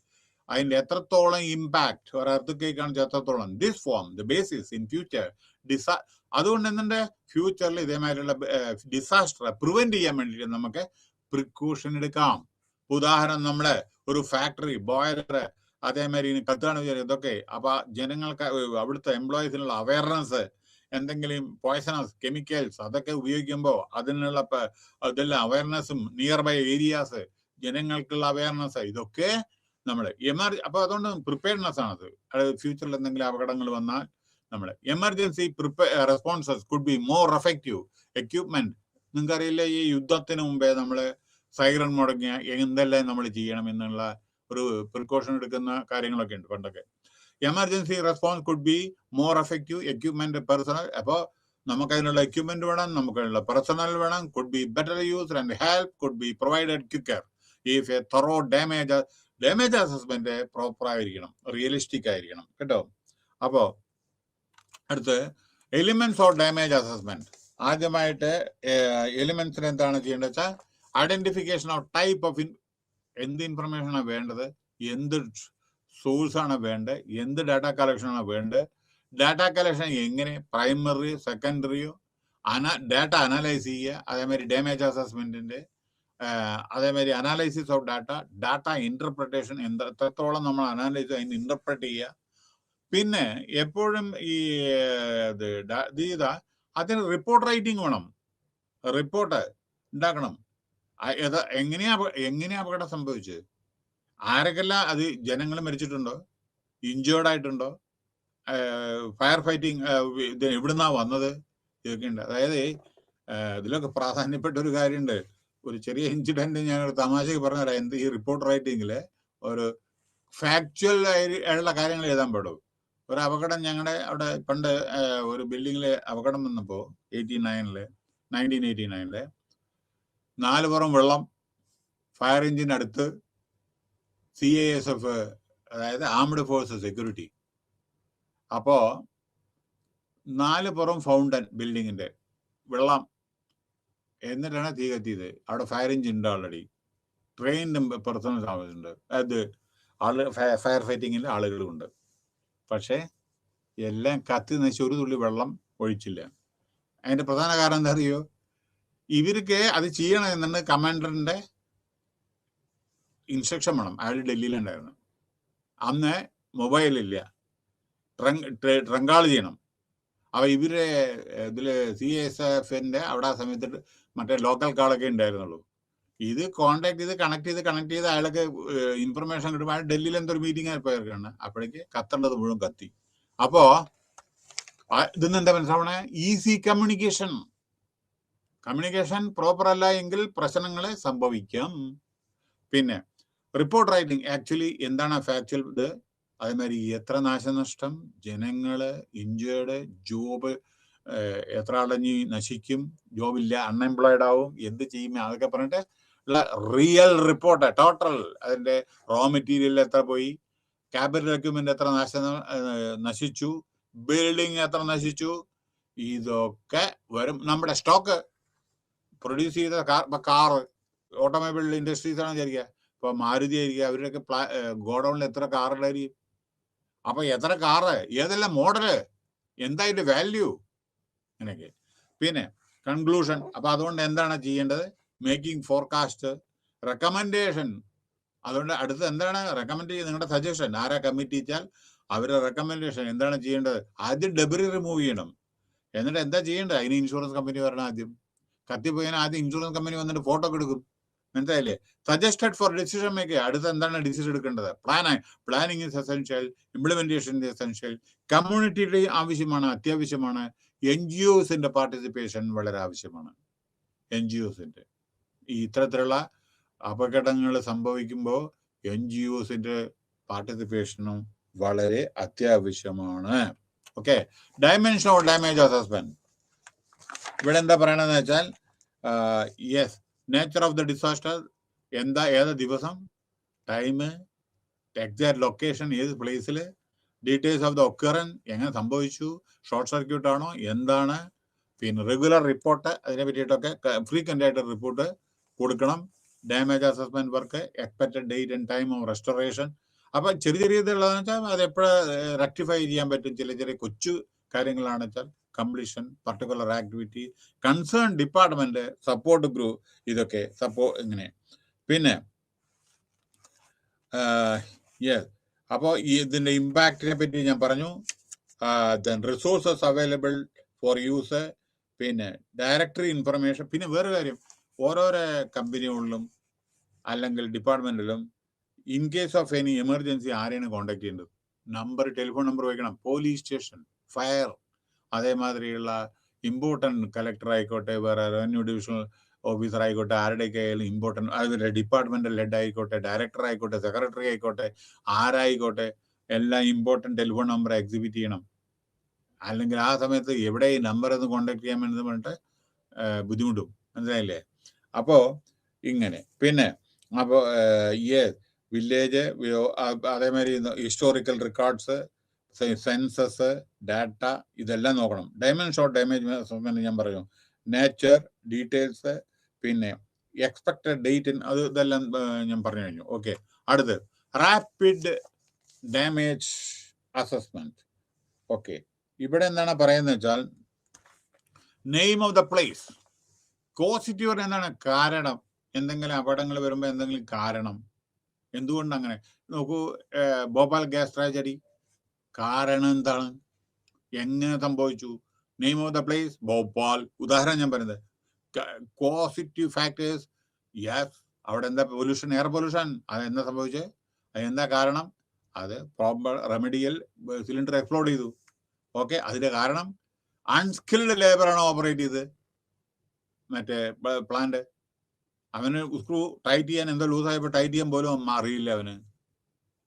S1: അതിന്റെ എത്രത്തോളം ഇമ്പാക്ട് ഒരു എർത്ത്ക്വേക്ക് കാണിച്ച എത്രത്തോളം. This form the basis in future അതുകൊണ്ട് എന്തിന്റെ ഫ്യൂച്ചറിൽ ഇതേമാതിരിയുള്ള ഡിസാസ്റ്റർ പ്രിവെന്റ് ചെയ്യാൻ വേണ്ടിയിട്ട് നമുക്ക് പ്രിക്കോഷൻ എടുക്കാം. ഉദാഹരണം, നമ്മള് ഒരു ഫാക്ടറി ബോയിലർ അതേമാതിരി കത്താണ് ഇതൊക്കെ. അപ്പൊ ജനങ്ങൾക്ക് അവിടുത്തെ എംപ്ലോയീസിനുള്ള അവയർനെസ്, എന്തെങ്കിലും പോയ്സണസ് കെമിക്കൽസ് അതൊക്കെ ഉപയോഗിക്കുമ്പോൾ അതിനുള്ള ഇതെല്ലാം അവയർനെസ്സും, നിയർ ബൈ ഏരിയാസ് ജനങ്ങൾക്കുള്ള അവയർനെസ്, ഇതൊക്കെ നമ്മൾ അപ്പൊ അതുകൊണ്ട് പ്രിപ്പയർനെസ് ആണത്. ഫ്യൂച്ചറിൽ എന്തെങ്കിലും അപകടങ്ങൾ വന്നാൽ നമ്മൾ emergency responses could be more effective. Equipment, നിങ്ങൾക്കറിയില്ല, ഈ യുദ്ധത്തിന് മുമ്പേ നമ്മൾ സൈറൺ മുടങ്ങിയ എന്തെല്ലാം നമ്മൾ ചെയ്യണം എന്നുള്ള ഒരു പ്രിക്കോഷൻ എടുക്കുന്ന കാര്യങ്ങളൊക്കെ ഉണ്ട് പണ്ടൊക്കെ. Emergency response could be more effective, equipment, personnel. അപ്പോൾ നമുക്ക് അതിനുള്ള എക്യുപ്മെന്റ് വേണം, നമുക്കുള്ള പേഴ്സണൽ വേണം, could be better used and help could be provided quicker if a thorough damage assessment proper ആയിരിക്കണം, റിയലിസ്റ്റിക് ആയിരിക്കണം കേട്ടോ. അപ്പോ അടുത്ത് എലിമെന്റ്സ് ഓഫ് ഡാമേജ് അസസ്മെന്റ്. ആദ്യമായിട്ട് എലിമെന്റ്സിന് എന്താണ് ചെയ്യേണ്ടത് വെച്ചാൽ ഐഡന്റിഫിക്കേഷൻ ഓഫ് ടൈപ്പ് ഓഫ് എന്ത് ഇൻഫർമേഷനാണ് വേണ്ടത്, എന്ത് സോഴ്സ് ആണ് വേണ്ടത്, എന്ത് ഡാറ്റ കളക്ഷൻ ആണ് വേണ്ടത്, ഡാറ്റ കളക്ഷൻ എങ്ങനെ, പ്രൈമറി സെക്കൻഡറിയോ, ഡാറ്റ അനലൈസ് ചെയ്യുക, അതേമാതിരി ഡാമേജ് അസസ്മെന്റിന്റെ, അതേമാതിരി അനാലിസിസ് ഓഫ് ഡാറ്റ ഇന്റർപ്രിട്ടേഷൻ, എത്രത്തോളം നമ്മൾ അനാലൈസ് അതിന് ഇന്റർപ്രറ്റ് ചെയ്യുക. പിന്നെ എപ്പോഴും ഈ അതിന് റിപ്പോർട്ട് റൈറ്റിംഗ് വേണം, റിപ്പോർട്ട് ഉണ്ടാക്കണം. എങ്ങനെയാ അപകടം സംഭവിച്ചത്, ആരൊക്കെല്ലാം അത് ജനങ്ങൾ മരിച്ചിട്ടുണ്ടോ, ഇഞ്ചേർഡ് ആയിട്ടുണ്ടോ, ഫയർ ഫൈറ്റിംഗ് എവിടുന്നാ വന്നത്, ഇതൊക്കെ ഉണ്ട്. അതായത് ഇതിലൊക്കെ പ്രാധാന്യപ്പെട്ട ഒരു കാര്യമുണ്ട്. ഒരു ചെറിയ ഇൻസിഡന്റ് ഞാൻ ഒരു തമാശക്ക് പറഞ്ഞുതരാം. എന്ത് ഈ റിപ്പോർട്ട് റൈറ്റിംഗില് ഒരു ഫാക്ച്വൽ ആയിട്ടുള്ള കാര്യങ്ങൾ എഴുതാൻ പാടും. ഒരു അപകടം ഞങ്ങളുടെ അവിടെ പണ്ട് ഒരു ബിൽഡിങ്ങില് അപകടം വന്നപ്പോ 1989 4 പുറം വെള്ളം, ഫയർ എഞ്ചിൻ അടുത്ത്, CISF അതായത് ആംഡ് ഫോഴ്സ് സെക്യൂരിറ്റി. അപ്പോ 4 പുറം ഫൗണ്ടൻ ബിൽഡിങ്ങിന്റെ വെള്ളം, എന്നിട്ടാണ് തീ കത്തിയത്. അവിടെ ഫയർ എഞ്ചിൻ ഉണ്ട്, ഓൾറെഡി ട്രെയിൻഡ് പേഴ്സണൽ താമസമുണ്ട്, അത് ഫയർ ഫൈറ്റിങ്ങിൽ ആളുകളുമുണ്ട്. പക്ഷേ എല്ലാം കത്തി നശിച്ച് ഒരു തുള്ളി വെള്ളം ഒഴിച്ചില്ല. അതിന്റെ പ്രധാന കാരണം എന്താ അറിയോ, ഇവർക്ക് അത് ചെയ്യണമെന്നുണ്ട് കമാൻഡറിന്റെ ഇൻസ്ട്രക്ഷൻ വേണം. അയാൾ ഡൽഹിയിലുണ്ടായിരുന്നു. അന്ന് മൊബൈലില്ല, ട്രങ്കാൾ ചെയ്യണം. അപ്പൊ ഇവര് ഇതില് CISFന്റെ അവിടെ ആ സമയത്ത് മറ്റേ ലോക്കൽ കാളൊക്കെ ഉണ്ടായിരുന്നുള്ളൂ. ഇത് കോണ്ടാക്ട് ചെയ്ത് കണക്ട് ചെയ്ത് അയാൾക്ക് ഇൻഫർമേഷൻ കിട്ടുമ്പോൾ അയാൾ ഡൽഹിയിൽ എന്തൊരു മീറ്റിംഗ് പോയിരിക്കാണ്. അപ്പോഴേക്ക് കത്തേണ്ടത് മുഴുവൻ കത്തി. അപ്പോ ഇതെന്ന് എന്താ മനസ്സിലാവണേ, ഈസി കമ്മ്യൂണിക്കേഷൻ പ്രോപ്പർ അല്ല എങ്കിൽ പ്രശ്നങ്ങൾ സംഭവിക്കാം. പിന്നെ റിപ്പോർട്ട് റൈറ്റിംഗ് ആക്ച്വലി എന്താണ് ഫാക്ച്വൽ ഇത്, അതേമാതിരി എത്ര നാശനഷ്ടം, ജനങ്ങള് ഇഞ്ചേർഡ്, ജോബ് എത്ര ആളഞ്ഞി നശിക്കും, ജോബില്ല, അൺഎംപ്ലോയിഡ് ആവും, എന്ത് ചെയ്യും, അതൊക്കെ പറഞ്ഞിട്ട് ഉള്ള റിയൽ റിപ്പോർട്ട്. ടോട്ടൽ അതിന്റെ റോ മെറ്റീരിയൽ എത്ര പോയി, ക്യാപിറ്റൽ എക്യുപ്മെന്റ് എത്ര നശിച്ചു, ബിൽഡിംഗ് എത്ര നശിച്ചു, ഇതൊക്കെ വരും. നമ്മുടെ സ്റ്റോക്ക് പ്രൊഡ്യൂസ് ചെയ്ത കാറ്, ഓട്ടോമൊബൈൽ ഇൻഡസ്ട്രീസ് ആണ് വിചാരിക്കുക, ഇപ്പൊ മാരുതി ആയിരിക്കുക, അവരുടെയൊക്കെ ഗോഡൌണിൽ എത്ര കാറുണ്ടായിരിക്കും. അപ്പൊ എത്ര കാറ്, ഏതെല്ലാം മോഡല്, എന്താ വാല്യൂ, അങ്ങനെയൊക്കെ. പിന്നെ കൺക്ലൂഷൻ. അപ്പൊ അതുകൊണ്ട് എന്താണ് ചെയ്യേണ്ടത്, മേക്കിംഗ് ഫോർകാസ്റ്റ്, റെക്കമെൻഡേഷൻ. അതുകൊണ്ട് അടുത്ത് എന്താണ് റെക്കമെൻഡ് ചെയ്യുന്നത്, നിങ്ങളുടെ സജഷൻ. ആരാ കമ്മിറ്റി വെച്ചാൽ അവരുടെ റെക്കമെൻഡേഷൻ എന്താണ് ചെയ്യേണ്ടത്. ആദ്യം ഡെബ്രി റിമൂവ് ചെയ്യണം. എന്നിട്ട് എന്താ ചെയ്യേണ്ടത്, അതിന് ഇൻഷുറൻസ് കമ്പനി വരണം. ആദ്യം കത്തിപ്പോയാൽ ആദ്യം ഇൻഷുറൻസ് കമ്പനി വന്നിട്ട് ഫോട്ടോ ഒക്കെ എടുക്കും, മനസ്സിലായില്ലേ. Suggested four decision making. അടുത്ത് എന്താണ് ഡിസിഷൻ എടുക്കേണ്ടത്, planning is essential, implementation is essential, കമ്മ്യൂണിറ്റിയുടെ ആവശ്യമാണ്, അത്യാവശ്യമാണ്, NGOസിന്റെ പാർട്ടിസിപ്പേഷൻ വളരെ ആവശ്യമാണ്. NGOസിന്റെ ഈ ഇത്തരത്തിലുള്ള അപകടങ്ങൾ സംഭവിക്കുമ്പോൾ NGOസിന്റെ പാർട്ടിസിപ്പേഷനും വളരെ അത്യാവശ്യമാണ്. Okay, dimension of damage assessment. ഇവിടെ എന്താ പറയണെന്ന് വെച്ചാൽ, yes, nature of the disaster, എന്താ, ഏത് ദിവസം, ടൈം, എക്സാക്ട് ലൊക്കേഷൻ, ഏത് പ്ലേസിൽ, ഡീറ്റെയിൽസ് ഓഫ് ദ ഒക്കറൻ, എങ്ങനെ സംഭവിച്ചു, ഷോർട്ട് സർക്യൂട്ട് ആണോ, എന്താണ്, പിന്നെ റെഗുലർ റിപ്പോർട്ട്, അതിനെ പറ്റിയിട്ടൊക്കെ ഫ്രീക്വന്റ് ആയിട്ട് റിപ്പോർട്ട് കൊടുക്കണം. Damage assessment work, expected date and time of restoration. അപ്പൊ ചെറിയ ഇതുള്ളതെന്ന് വെച്ചാൽ അത് എപ്പോഴും റെക്ടിഫൈ ചെയ്യാൻ പറ്റും. ചെറിയ കൊച്ചു കാര്യങ്ങളാണ് വെച്ചാൽ completion, particular activity, concern department, support group, ഇതൊക്കെ ഇങ്ങനെ. പിന്നെ യെസ്, അപ്പോൾ ഇതിന്റെ ഇമ്പാക്റ്റിനെ പറ്റി ഞാൻ പറഞ്ഞു. റിസോഴ്സസ് അവൈലബിൾ ഫോർ യൂസ്, പിന്നെ ഡയറക്ടറി ഇൻഫർമേഷൻ. പിന്നെ വേറെ കാര്യം, ഓരോരോ കമ്പനികളിലും അല്ലെങ്കിൽ ഡിപ്പാർട്ട്മെന്റിലും in case of any emergency ആരെയാണ് കോണ്ടാക്ട് ചെയ്യേണ്ടത്, ടെലിഫോൺ നമ്പർ വയ്ക്കണം. പോലീസ് സ്റ്റേഷൻ, ഫയർ, അതേമാതിരിയുള്ള ഇമ്പോർട്ടൻറ്റ് കളക്ടർ ആയിക്കോട്ടെ, വേറെ റവന്യൂ ഡിവിഷണൽ ഓഫീസർ ആയിക്കോട്ടെ, ആരുടെയൊക്കെ ആയാലും ഇമ്പോർട്ടൻറ്റ്, അതുപോലെ ഡിപ്പാർട്ട്മെന്റൽ ഹെഡ് ആയിക്കോട്ടെ, ഡയറക്ടർ ആയിക്കോട്ടെ, സെക്രട്ടറി ആയിക്കോട്ടെ, ആരായിക്കോട്ടെ, എല്ലാ ഇമ്പോർട്ടൻറ്റ് ടെലിഫോൺ നമ്പർ എക്സിബിറ്റ് ചെയ്യണം. അല്ലെങ്കിൽ ആ സമയത്ത് എവിടെ ഈ നമ്പർ എന്ന് കോണ്ടാക്ട് ചെയ്യാൻ വേണ്ടി പറഞ്ഞിട്ട് ബുദ്ധിമുട്ടും. മനസ്സിലായില്ലേ? അപ്പോൾ ഇങ്ങനെ പിന്നെ അപ്പോൾ വില്ലേജ് അതേമാതിരി ഹിസ്റ്റോറിക്കൽ റെക്കോർഡ്സ്, സെൻസസ്, ഡാറ്റ, ഇതെല്ലാം നോക്കണം. ഡയമണ്ട് ഷോർട്ട് ഡാമേജ് അസസ്മെന്റ് ഞാൻ പറയും, നേച്ചർ ഡീറ്റെയിൽസ്, പിന്നെ എക്സ്പെക്റ്റഡ് ഡേറ്റ്, അത് ഇതെല്ലാം ഞാൻ പറഞ്ഞു കഴിഞ്ഞു. ഓക്കെ, അടുത്ത് റാപ്പിഡ് ഡാമേജ് അസസ്മെന്റ്. ഓക്കെ, ഇവിടെ എന്താണ് പറയുന്നത് വെച്ചാൽ നെയിം ഓഫ് ദ പ്ലേസ്, കോസിറ്റീവ് എന്താണ് കാരണം, എന്തെങ്കിലും അപകടങ്ങൾ വരുമ്പോൾ എന്തെങ്കിലും കാരണം, എന്തുകൊണ്ട് അങ്ങനെ. നോക്കൂ, ഭോപ്പാൽ ഗ്യാസ് ട്രാജഡി, കാരണം എന്താണ്, എങ്ങനെ സംഭവിച്ചു, name of the place Bhopal, ഉദാഹരണം ഞാൻ പറയുന്നത്. കോസിറ്റീവ് ഫാക്ടേഴ്സ്, യെസ്, അവിടെ എന്താ പൊല്യൂഷൻ, എയർ പൊല്യൂഷൻ, അതെന്താ സംഭവിച്ചത്, അതെന്താ കാരണം, അത് പ്രോപ്പർ റെമഡിയൽ സിലിണ്ടർ എക്സ്പ്ലോഡ് ചെയ്തു. ഓക്കെ, അതിന്റെ കാരണം അൺസ്കിൽഡ് ലേബറാണ് ഓപ്പറേറ്റ് ചെയ്ത് മറ്റേ പ്ലാന്റ്. അവന് സ്ക്രൂ ടൈറ്റ് ചെയ്യാൻ എന്തോ ലൂസായപ്പോൾ ടൈറ്റ് ചെയ്യാൻ പോലും അറിയില്ല അവന്,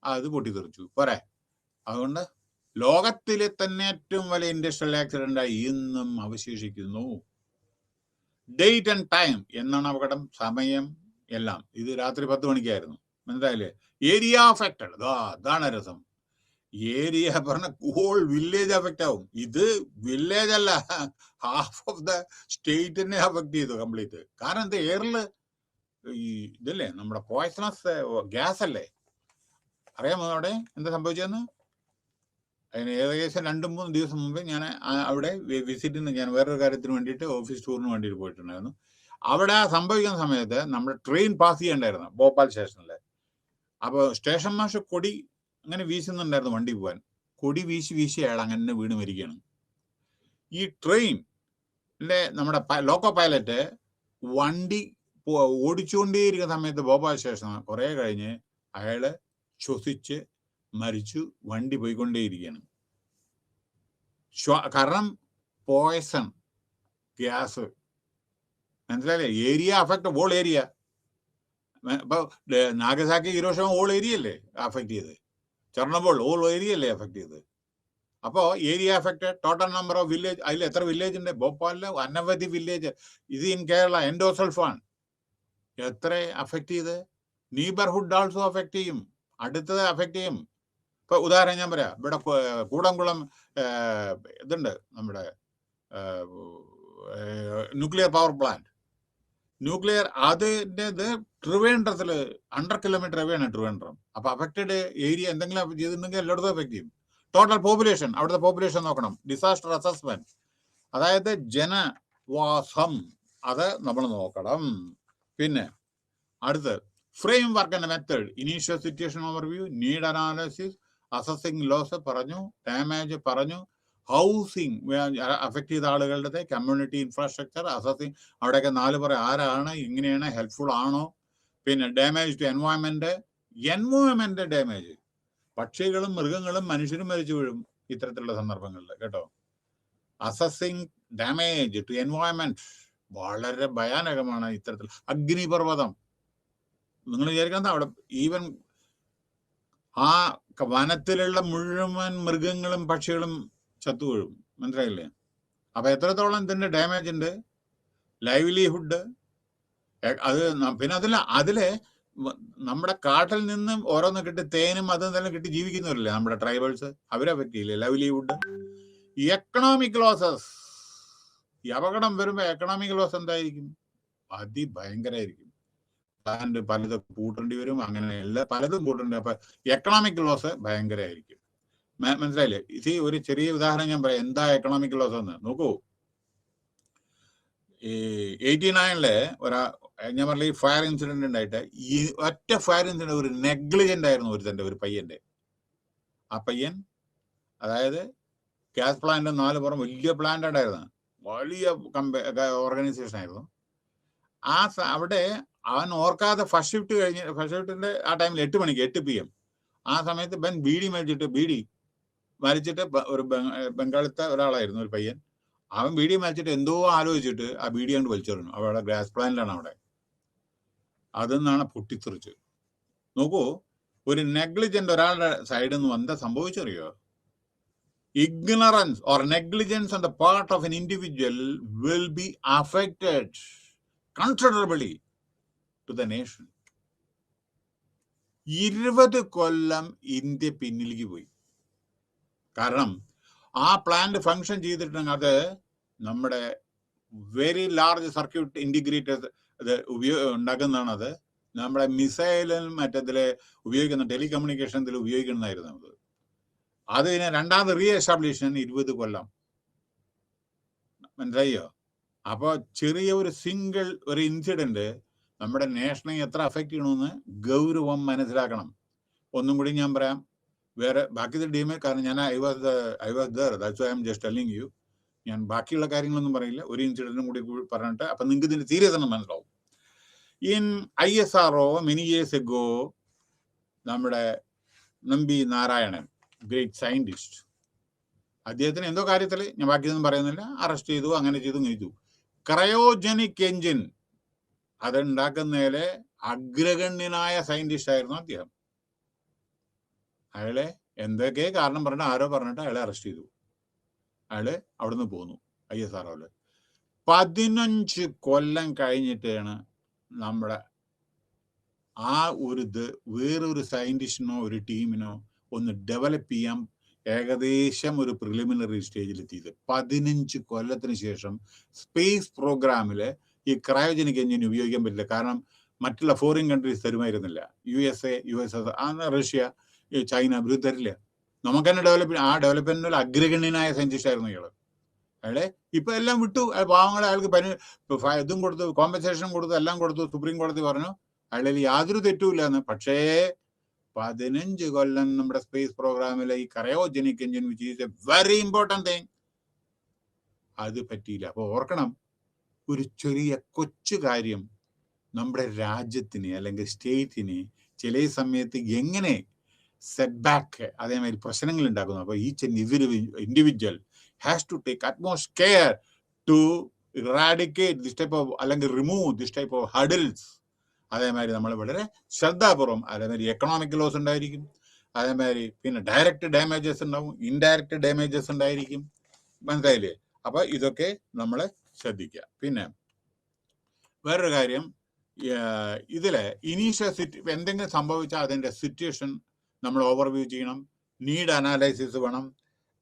S1: അത് പൊട്ടിത്തെറിച്ചു. പോരെ. അതുകൊണ്ട് ലോകത്തിലെ തന്നെ ഏറ്റവും വലിയ ഇൻഡസ്ട്രിയൽ ആക്സിഡന്റായി ഇന്നും അവശേഷിക്കുന്നു. ഡേറ്റ് ആൻഡ് ടൈം, എന്നാണ് അപകടം, സമയം, എല്ലാം. ഇത് രാത്രി 10 മണിക്കായിരുന്നു. മനസ്സിലായില്ലേ? ഏരിയ അഫക്റ്റഡ്, അതാണ് രസം. ഏരിയ പറഞ്ഞ ഹോൾ വില്ലേജ് അഫക്റ്റ് ആവും. ഇത് വില്ലേജ് അല്ല, ഹാഫ് ഓഫ് ദ സ്റ്റേറ്റിനെ അഫക്ട് ചെയ്തു കംപ്ലീറ്റ്. കാരണം എന്താ, എയറില് ഈ ഇതല്ലേ നമ്മുടെ പോയ്സണസ് ഗ്യാസ് അല്ലേ. അറിയാമോ അവിടെ എന്താ സംഭവിച്ചതെന്ന്? അതിന് ഏകദേശം 2-3 ദിവസം മുമ്പ് ഞാൻ അവിടെ വിസിറ്റിന്, ഞാൻ വേറൊരു കാര്യത്തിന് വേണ്ടിയിട്ട് ഓഫീസ് ടൂറിന് വേണ്ടിയിട്ട് പോയിട്ടുണ്ടായിരുന്നു. അവിടെ സംഭവിക്കുന്ന സമയത്ത് നമ്മുടെ ട്രെയിൻ പാസ് ചെയ്യണ്ടായിരുന്നു ഭോപ്പാൽ സ്റ്റേഷനിൽ. അപ്പോൾ സ്റ്റേഷൻ മാസ്റ്റർ കൊടി അങ്ങനെ വീശുന്നുണ്ടായിരുന്നു വണ്ടി പോകാൻ. കൊടി വീശി അയാൾ അങ്ങനെ വീണ് മരിക്കുകയാണ്. ഈ ട്രെയിനിലെ നമ്മുടെ ലോക്കോ പൈലറ്റ് വണ്ടി ഓടിച്ചുകൊണ്ടേയിരിക്കുന്ന സമയത്ത് ഭോപ്പാൽ സ്റ്റേഷൻ കുറെ കഴിഞ്ഞ് അയാള് ശ്വസിച്ച് മരിച്ചു. വണ്ടി പോയിക്കൊണ്ടേയിരിക്കുകയാണ്. കാരണം പോയ്സൺ ഗ്യാസ്. മനസ്സിലായില്ലേ? Area affect whole area. ഇപ്പൊ നാഗസാക്കി, ഹിരോഷിമ ഹോൾ ഏരിയ അല്ലേ അഫക്ട് ചെയ്ത്. ചെർണോബിൾ ഹോൾ ഏരിയ അല്ലേ അഫക്ട് ചെയ്ത്. അപ്പോൾ area affected, total number of village, അതിൽ എത്ര വില്ലേജ് ഉണ്ട്? ഭോപ്പാലില് അനവധി വില്ലേജ്. ഇത് ഇൻ കേരള എൻഡോസൾഫാൻ എത്ര അഫക്ട് ചെയ്ത്. നീബർഹുഡ് ആൾസോ അഫക്ട് ചെയ്യും, അടുത്തത് അഫക്ട് ചെയ്യും. ഇപ്പൊ ഉദാഹരണം ഞാൻ പറയാം, ഇവിടെ കൂടംകുളം ഇതുണ്ട്, നമ്മുടെ ന്യൂക്ലിയർ പവർ പ്ലാന്റ്. ന്യൂക്ലിയർ അതിൻ്റെ ട്രിവേൻഡ്രത്തില് 100 കിലോമീറ്റർ അവേയാണ് ട്രിവേൻഡ്രം. അപ്പൊ അഫക്റ്റഡ് ഏരിയ എന്തെങ്കിലും ചെയ്തിട്ടുണ്ടെങ്കിൽ എല്ലായിടത്തും അഫക്ട് ചെയ്യും. ടോട്ടൽ പോപ്പുലേഷൻ, അവിടുത്തെ പോപ്പുലേഷൻ നോക്കണം. ഡിസാസ്റ്റർ അസസ്മെന്റ്, അതായത് ജനവാസം, അത് നമ്മൾ നോക്കണം. പിന്നെ അടുത്ത് framework and method, initial situation overview, need analysis, assessing loss പറഞ്ഞു, ഡാമേജ് പറഞ്ഞു, ഹൗസിങ് അഫക്ട് ചെയ്ത ആളുകളുടെ കമ്മ്യൂണിറ്റി ഇൻഫ്രാസ്ട്രക്ചർ അസസിങ്, അവിടെയൊക്കെ 4 പറയും ആരാണ്, എങ്ങനെയാണ്, ഹെൽപ്ഫുൾ ആണോ. പിന്നെ ഡാമേജ് ടു എൻവയോൺമെന്റ് ഡാമേജ്, പക്ഷികളും മൃഗങ്ങളും മനുഷ്യരും മരിച്ചു വീഴും ഇത്തരത്തിലുള്ള സന്ദർഭങ്ങളിൽ കേട്ടോ. അസസിങ് ഡാമേജ് ടു എൻവയോൺമെന്റ് വളരെ ഭയാനകമാണ് ഇത്തരത്തിൽ. അഗ്നിപർവ്വതം, നിങ്ങൾ വിചാരിക്കുന്നത് അവിടെ ഈവൻ ആ വനത്തിലുള്ള മുഴുവൻ മൃഗങ്ങളും പക്ഷികളും ചത്തുവീഴും. മനസ്സിലായില്ലേ? അപ്പൊ എത്രത്തോളം ഇതിന്റെ ഡാമേജ് ഉണ്ട്, ലൈവ്ലിഹുഡ്. അത് പിന്നെ അതില് നമ്മുടെ കാട്ടിൽ നിന്നും ഓരോന്ന് കിട്ടി, തേനും അതും തന്നെ കിട്ടി ജീവിക്കുന്നവരല്ലേ നമ്മുടെ ട്രൈബൽസ്, അവരെ പറ്റിയില്ലേ ലൈവ്ലിഹുഡ്. എക്കണോമിക് ലോസസ്, ഈ അപകടം വരുമ്പോ എക്കണോമിക് ലോസ് എന്തായിരിക്കും? അതിഭയങ്കരമായിരിക്കും. പ്ലാന്റ് പലതും പൂട്ടേണ്ടി വരും, അങ്ങനെ എല്ലാ പലതും പൂട്ടേണ്ടി. അപ്പൊ എക്കണോമിക് ലോസ് ഭയങ്കരമായിരിക്കും. മനസ്സിലായില്ലേ? ഇത് ഒരു ചെറിയ ഉദാഹരണം ഞാൻ പറയാം, എന്താ എക്കണോമിക് ലോസ് എന്ന് നോക്കൂ. ഈ 89-ല് ഞാൻ പറഞ്ഞ ഈ ഫയർ ഇൻസിഡന്റ് ഉണ്ടായിട്ട്, ഈ ഒറ്റ ഫയർ ഇൻസിഡന്റ് ഒരു നെഗ്ലിജന്റ് ആയിരുന്നു ഒരു പയ്യന്റെ. ആ പയ്യൻ, അതായത് ഗ്യാസ് പ്ലാന്റ് 4 പുറം വലിയ പ്ലാന്റ് ഉണ്ടായിരുന്നു, വലിയ ഓർഗനൈസേഷൻ ആയിരുന്നു. അവിടെ അവൻ ഓർക്കാതെ ഫസ്റ്റ് ഷിഫ്റ്റിന്റെ ആ ടൈമിൽ 8 മണിക്ക് 8 PM ആ സമയത്ത് ബീഡി മരിച്ചിട്ട് ഒരു ബംഗാളത്തെ ഒരാളായിരുന്നു, ഒരു പയ്യൻ. അവൻ ബീഡി മരിച്ചിട്ട് എന്തോ ആലോചിച്ചിട്ട് ആ ബീഡി കൊണ്ട് വലിച്ചെറിഞ്ഞു. അവിടെ ഗ്യാസ് പ്ലാന്റിലാണ് അവിടെ. അതിൽ നിന്നാണ് പൊട്ടിത്തെറിച്ച്. നോക്കൂ, ഒരു നെഗ്ലിജന്റ് ഒരാളുടെ സൈഡിൽ നിന്ന് എന്താ സംഭവിച്ചറിയോ? Ignorance or negligence on the part of an individual will be affected considerably to the nation. 20 Kollam India പിന്നിലേക്ക് പോയി. കാരണം ആ പ്ലാന്റ് ഫങ്ഷൻ ചെയ്തിട്ടുണ്ടെങ്കിൽ അത് നമ്മുടെ വെരി ലാർജ് സർക്യൂട്ട് ഇൻറ്റിഗ്രേറ്റഡ് ഇത് ഉണ്ടാക്കുന്നതാണ്. അത് നമ്മുടെ മിസൈലും മറ്റതില് ഉപയോഗിക്കുന്ന ടെലികമ്മ്യൂണിക്കേഷനിൽ ഉപയോഗിക്കുന്നതായിരുന്നു അത്. അതിനെ രണ്ടാമത് റീ എസ്റ്റാബ്ലിഷ് 20 കൊല്ലം. മനസ്സിലായോ? അപ്പോൾ ചെറിയ ഒരു സിംഗിൾ ഒരു ഇൻസിഡന്റ് നമ്മുടെ നേഷനെ എത്ര അഫക്റ്റ് ചെയ്യണമെന്ന് ഗൗരവം മനസ്സിലാക്കണം. ഒന്നും കൂടി ഞാൻ പറയാം, വേറെ ബാക്കി ഡീമേ, കാരണം ഞാൻ I was there, that's why I am just telling you. ഞാൻ ബാക്കിയുള്ള കാര്യങ്ങളൊന്നും പറയില്ല, ഒരു ഇൻസിഡന്റും കൂടി പറഞ്ഞിട്ട് അപ്പം നിങ്ങൾക്ക് ഇതിന്റെ സീരിയസ് എന്ന് മനസ്സിലാവും. In ISRO many years ago നമ്മുടെ നമ്പി നാരായണൻ, ഗ്രേറ്റ് സയന്റിസ്റ്റ്, അദ്ദേഹത്തിന് എന്തോ കാര്യത്തിൽ, ഞാൻ ബാക്കിയൊന്നും പറയുന്നില്ല, അറസ്റ്റ് ചെയ്തു, അങ്ങനെ ചെയ്തു, ഇങ്ങനെ ചെയ്തു. ക്രയോജനിക് എഞ്ചിൻ അതുണ്ടാക്കുന്നതിലെ അഗ്രഗണ്യനായ സയന്റിസ്റ്റ് ആയിരുന്നു അദ്ദേഹം. അയാളെ എന്തൊക്കെ കാരണം പറഞ്ഞിട്ട് ആരോ പറഞ്ഞിട്ട് അയാളെ അറസ്റ്റ് ചെയ്തു. അയാള് അവിടുന്ന് പോന്നു ISROയില്. 15 കൊല്ലം കഴിഞ്ഞിട്ടാണ് നമ്മുടെ ആ ഒരു ഇത് വേറൊരു സയന്റിസ്റ്റിനോ ഒരു ടീമിനോ ഒന്ന് ഡെവലപ്പ് ചെയ്യാൻ ഏകദേശം ഒരു പ്രിലിമിനറി സ്റ്റേജിലെത്തിയത്. 15 കൊല്ലത്തിന് ശേഷം സ്പേസ് പ്രോഗ്രാമില് ഈ ക്രയോജനിക് എഞ്ചിൻ ഉപയോഗിക്കാൻ പറ്റില്ല. കാരണം മറ്റുള്ള ഫോറിൻ കൺട്രീസ് തരുമായിരുന്നില്ല. USA, റഷ്യ, ചൈന ഇവർ തരില്ല. നമുക്ക് തന്നെ ഡെവലപ്മെന്റിൽ അഗ്രഗണ്യനായ സയന്റിസ്റ്റ് ആയിരുന്നു ഇയാള്. അയാളെ ഇപ്പൊ എല്ലാം വിട്ടു. പാവങ്ങളെ അയാൾക്ക് ഇതും കൊടുത്തു, കോമ്പൻസേഷൻ കൊടുത്തു, എല്ലാം കൊടുത്തു. സുപ്രീം കോടതി പറഞ്ഞു അയാളിൽ യാതൊരു തെറ്റുമില്ല എന്ന്. പക്ഷേ 15 കൊല്ലം നമ്മുടെ സ്പേസ് പ്രോഗ്രാമിലെ ഈ cryogenic engine which is A very important thing, അത് പറ്റിയില്ല. അപ്പൊ ഓർക്കണം, ഒരു ചെറിയ കൊച്ചു കാര്യം നമ്മുടെ രാജ്യത്തിന് അല്ലെങ്കിൽ സ്റ്റേറ്റിന് ചില സമയത്ത് എങ്ങനെ സെറ്റ് ബാക്ക്, അതേമാതിരി പ്രശ്നങ്ങൾ ഉണ്ടാക്കുന്നു. അപ്പൊ each individual has to take utmost care to eradicate this type of അല്ലെങ്കിൽ remove this type of hurdles. അതേമാതിരി നമ്മൾ വളരെ ശ്രദ്ധാപൂർവം, അതേമാതിരി എക്കണോമിക് ലോസ് ഉണ്ടായിരിക്കും, അതേമാതിരി പിന്നെ ഡയറക്റ്റ് ഡാമേജസ് ഉണ്ടാവും, ഇൻഡയറക്റ്റ് ഡാമേജസ് ഉണ്ടായിരിക്കും. മനസ്സിലായില്ലേ? അപ്പൊ ഇതൊക്കെ നമ്മൾ ശ്രദ്ധിക്കുക. പിന്നെ വേറൊരു കാര്യം, ഇതിലെ ഇനീഷ്യൽ എന്തെങ്കിലും സംഭവിച്ചാൽ അതിന്റെ സിറ്റുവേഷൻ നമ്മൾ ഓവർവ്യൂ ചെയ്യണം. നീഡ് അനാലിസിസ് വേണം.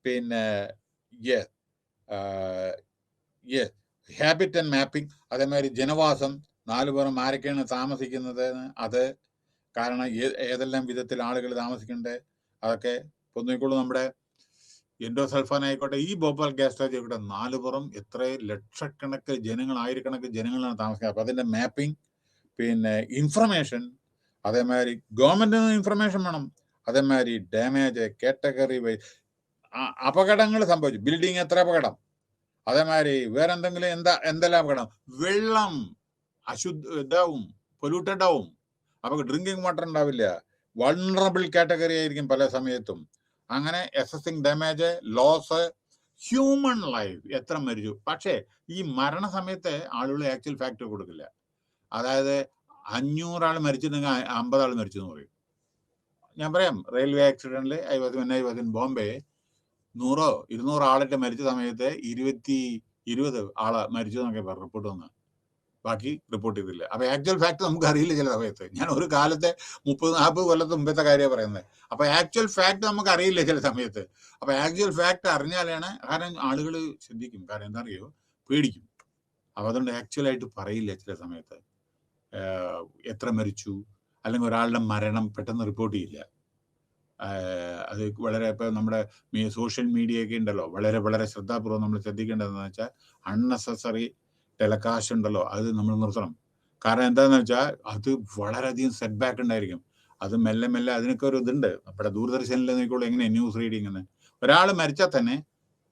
S1: പിന്നെ ഹാബിറ്റ് ആൻഡ് മാപ്പിംഗ്, അതേമാതിരി ജനവാസം, 4 പേരും ആരൊക്കെയാണ് താമസിക്കുന്നത്, അത് കാരണം ഏതെല്ലാം വിധത്തിൽ ആളുകൾ താമസിക്കണ്ടേ, അതൊക്കെ പൊന്നിക്കോളൂ. നമ്മുടെ എൻഡോസൾഫാൻ ആയിക്കോട്ടെ, ഈ ഭോപ്പാൽ ഗ്യാസ് സ്റ്റേഷൻ ആയിക്കോട്ടെ, 4 പുറം എത്ര ലക്ഷക്കണക്കിന് ജനങ്ങൾ, ആയിരക്കണക്കിന് ജനങ്ങളാണ് താമസിക്കുന്നത്. അപ്പൊ അതിന്റെ മാപ്പിംഗ്, പിന്നെ ഇൻഫർമേഷൻ, അതേമാതിരി ഗവൺമെന്റിൽ നിന്ന് ഇൻഫർമേഷൻ വേണം. അതേമാതിരി ഡാമേജ് കാറ്റഗറി വൈസ് അപകടങ്ങൾ സംഭവിച്ചു, ബിൽഡിംഗ് എത്ര അപകടം, അതേമാതിരി വേറെ എന്തെങ്കിലും എന്തെല്ലാം അപകടം, വെള്ളം ഇതാവും, പൊല്യൂട്ടഡ് ആവും, അപ്പൊ ഡ്രിങ്കിങ് വാട്ടർ ഉണ്ടാവില്ല, വൾണറബിൾ കാറ്റഗറി ആയിരിക്കും പല സമയത്തും. അങ്ങനെ assessing damage, loss, human life എത്ര മരിച്ചു. പക്ഷേ ഈ മരണസമയത്ത് ആളുകൾ ആക്ച്വൽ ഫാക്ടർ കൊടുക്കില്ല. അതായത് 500 ആൾ മരിച്ചിട്ടുണ്ടെങ്കിൽ 50 ആൾ മരിച്ചു എന്ന് പറയും. ഞാൻ പറയാം, റെയിൽവേ ആക്സിഡന്റിൽ ഐ വാസ് ഇൻ ബോംബെ, 100-200 ആളിട്ട് മരിച്ച സമയത്ത് 20 ആള് മരിച്ചു എന്നൊക്കെ റിപ്പോർട്ട് വന്ന്, ബാക്കി റിപ്പോർട്ട് ചെയ്തില്ല. അപ്പൊ ആക്ച്വൽ ഫാക്ട് നമുക്ക് അറിയില്ല ചില സമയത്ത്. ഞാൻ ഒരു കാലത്തെ 30-40 കൊല്ലത്തെ മുമ്പത്തെ കാര്യമാണ് പറയുന്നത്. അപ്പൊ ആക്ച്വൽ ഫാക്ട് നമുക്ക് അറിയില്ല ചില സമയത്ത്. അപ്പൊ ആക്ച്വൽ ഫാക്ട് അറിഞ്ഞാലാണ്, കാരണം ആളുകൾ ശ്രദ്ധിക്കും, കാരണം എന്താ അറിയോ, പേടിക്കും. അപ്പൊ അതുകൊണ്ട് ആക്ച്വലായിട്ട് പറയില്ല ചില സമയത്ത് എത്ര മരിച്ചു, അല്ലെങ്കിൽ ഒരാളുടെ മരണം പെട്ടെന്ന് റിപ്പോർട്ട് ചെയ്യില്ല. അത് വളരെ ഇപ്പൊ നമ്മുടെ സോഷ്യൽ മീഡിയ ഒക്കെ ഉണ്ടല്ലോ, വളരെ വളരെ ശ്രദ്ധാപൂർവ്വം നമ്മൾ ശ്രദ്ധിക്കേണ്ടതെന്ന് വെച്ചാൽ അൺനെസസറി ടെലകാസ്റ്റ് ഉണ്ടല്ലോ, അത് നമ്മൾ നിർത്തണം. കാരണം എന്താന്ന് വെച്ചാൽ അത് വളരെയധികം സെറ്റ് ബാക്ക് ഉണ്ടായിരിക്കും. അത് മെല്ലെ മെല്ലെ അതിനൊക്കെ ഒരു ഇതുണ്ട്. നമ്മുടെ ദൂരദർശനിൽ നോക്കിക്കോളൂ എങ്ങനെ ന്യൂസ് റീഡിങ് എന്ന്. ഒരാൾ മരിച്ചാൽ തന്നെ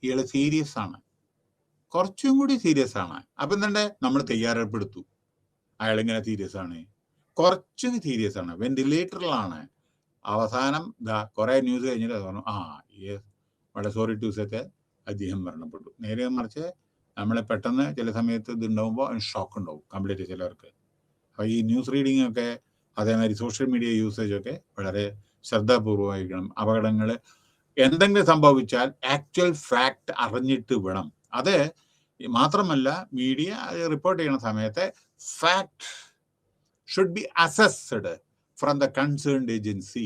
S1: ഇയാൾ സീരിയസ് ആണ്, കുറച്ചും കൂടി സീരിയസ് ആണ്. അപ്പൊ എന്തുണ്ട്, നമ്മൾ തയ്യാറെടുപ്പെടുത്തു, അയാളിങ്ങനെ സീരിയസ് ആണ്, കുറച്ച് സീരിയസ് ആണ്, വെന്റിലേറ്ററിലാണ്. അവസാനം കുറെ ന്യൂസ് കഴിഞ്ഞിട്ട് പറഞ്ഞു വളരെ സോറി ടു സേ അദ്ദേഹം മരണപ്പെട്ടു. നേരെ മറിച്ച് നമ്മളെ പെട്ടെന്ന് ചില സമയത്ത് ഇതുണ്ടാവുമ്പോൾ ഷോക്ക് ഉണ്ടാവും കംപ്ലീറ്റ് ചിലർക്ക്. അപ്പൊ ഈ ന്യൂസ് റീഡിംഗ് ഒക്കെ അതേമാതിരി സോഷ്യൽ മീഡിയ യൂസേജൊക്കെ വളരെ ശ്രദ്ധാപൂർവമായിരിക്കണം. അപകടങ്ങൾ എന്തെങ്കിലും സംഭവിച്ചാൽ ആക്ച്വൽ ഫാക്ട് അറിഞ്ഞിട്ട് വേണം. അത് മാത്രമല്ല, മീഡിയ റിപ്പോർട്ട് ചെയ്യുന്ന സമയത്ത് fact should be assessed from the concerned agency.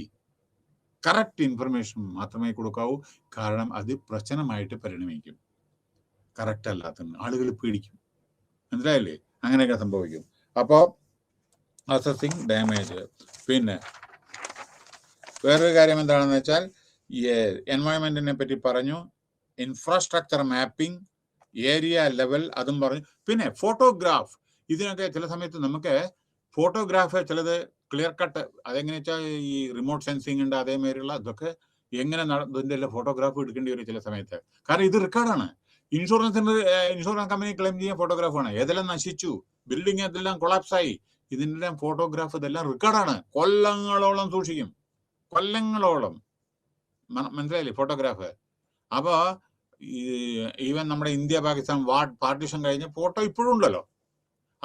S1: Correct information മാത്രമേ കൊടുക്കാവൂ. കാരണം അത് പ്രശ്നമായിട്ട് പരിണമിക്കും. കറക്റ്റ് അല്ലാത്ത ആളുകൾ പേടിക്കും. മനസ്സിലായില്ലേ? അങ്ങനെയൊക്കെ സംഭവിക്കും. അപ്പോൾ അസസിങ് ഡാമേജ്. പിന്നെ വേറൊരു കാര്യം എന്താണെന്ന് വെച്ചാൽ, എൻവയോൺമെന്റിനെ പറ്റി പറഞ്ഞു, ഇൻഫ്രാസ്ട്രക്ചർ മാപ്പിംഗ്, ഏരിയ ലെവൽ അതും പറഞ്ഞു. പിന്നെ ഫോട്ടോഗ്രാഫ്. ഇതിനൊക്കെ ചില സമയത്ത് നമുക്ക് ഫോട്ടോഗ്രാഫ് ചിലത് ക്ലിയർ കട്ട്, അതെങ്ങനെ വെച്ചാൽ ഈ റിമോട്ട് സെൻസിങ് ഉണ്ട്, അതേമാതിരിയുള്ള ഇതൊക്കെ എങ്ങനെ ഇതിൻ്റെ എല്ലാം ഫോട്ടോഗ്രാഫ് എടുക്കേണ്ടി വരും ചില സമയത്ത്. കാരണം ഇത് റെക്കോർഡാണ്. ഇൻഷുറൻസ് കമ്പനി ക്ലെയിം ചെയ്യാൻ ഫോട്ടോഗ്രാഫാണ്. ഏതെല്ലാം നശിച്ചു, ബിൽഡിംഗ് അതെല്ലാം കൊളാപ്സായി, ഇതിൻ്റെ ഫോട്ടോഗ്രാഫ് ഇതെല്ലാം റെക്കോർഡാണ്. കൊല്ലങ്ങളോളം സൂക്ഷിക്കും, കൊല്ലങ്ങളോളം. മനസ്സിലായില്ലേ ഫോട്ടോഗ്രാഫ്? അപ്പോൾ ഈവൻ നമ്മുടെ ഇന്ത്യ പാകിസ്ഥാൻ പാർട്ടീഷൻ കഴിഞ്ഞ ഫോട്ടോ ഇപ്പോഴും ഉണ്ടല്ലോ.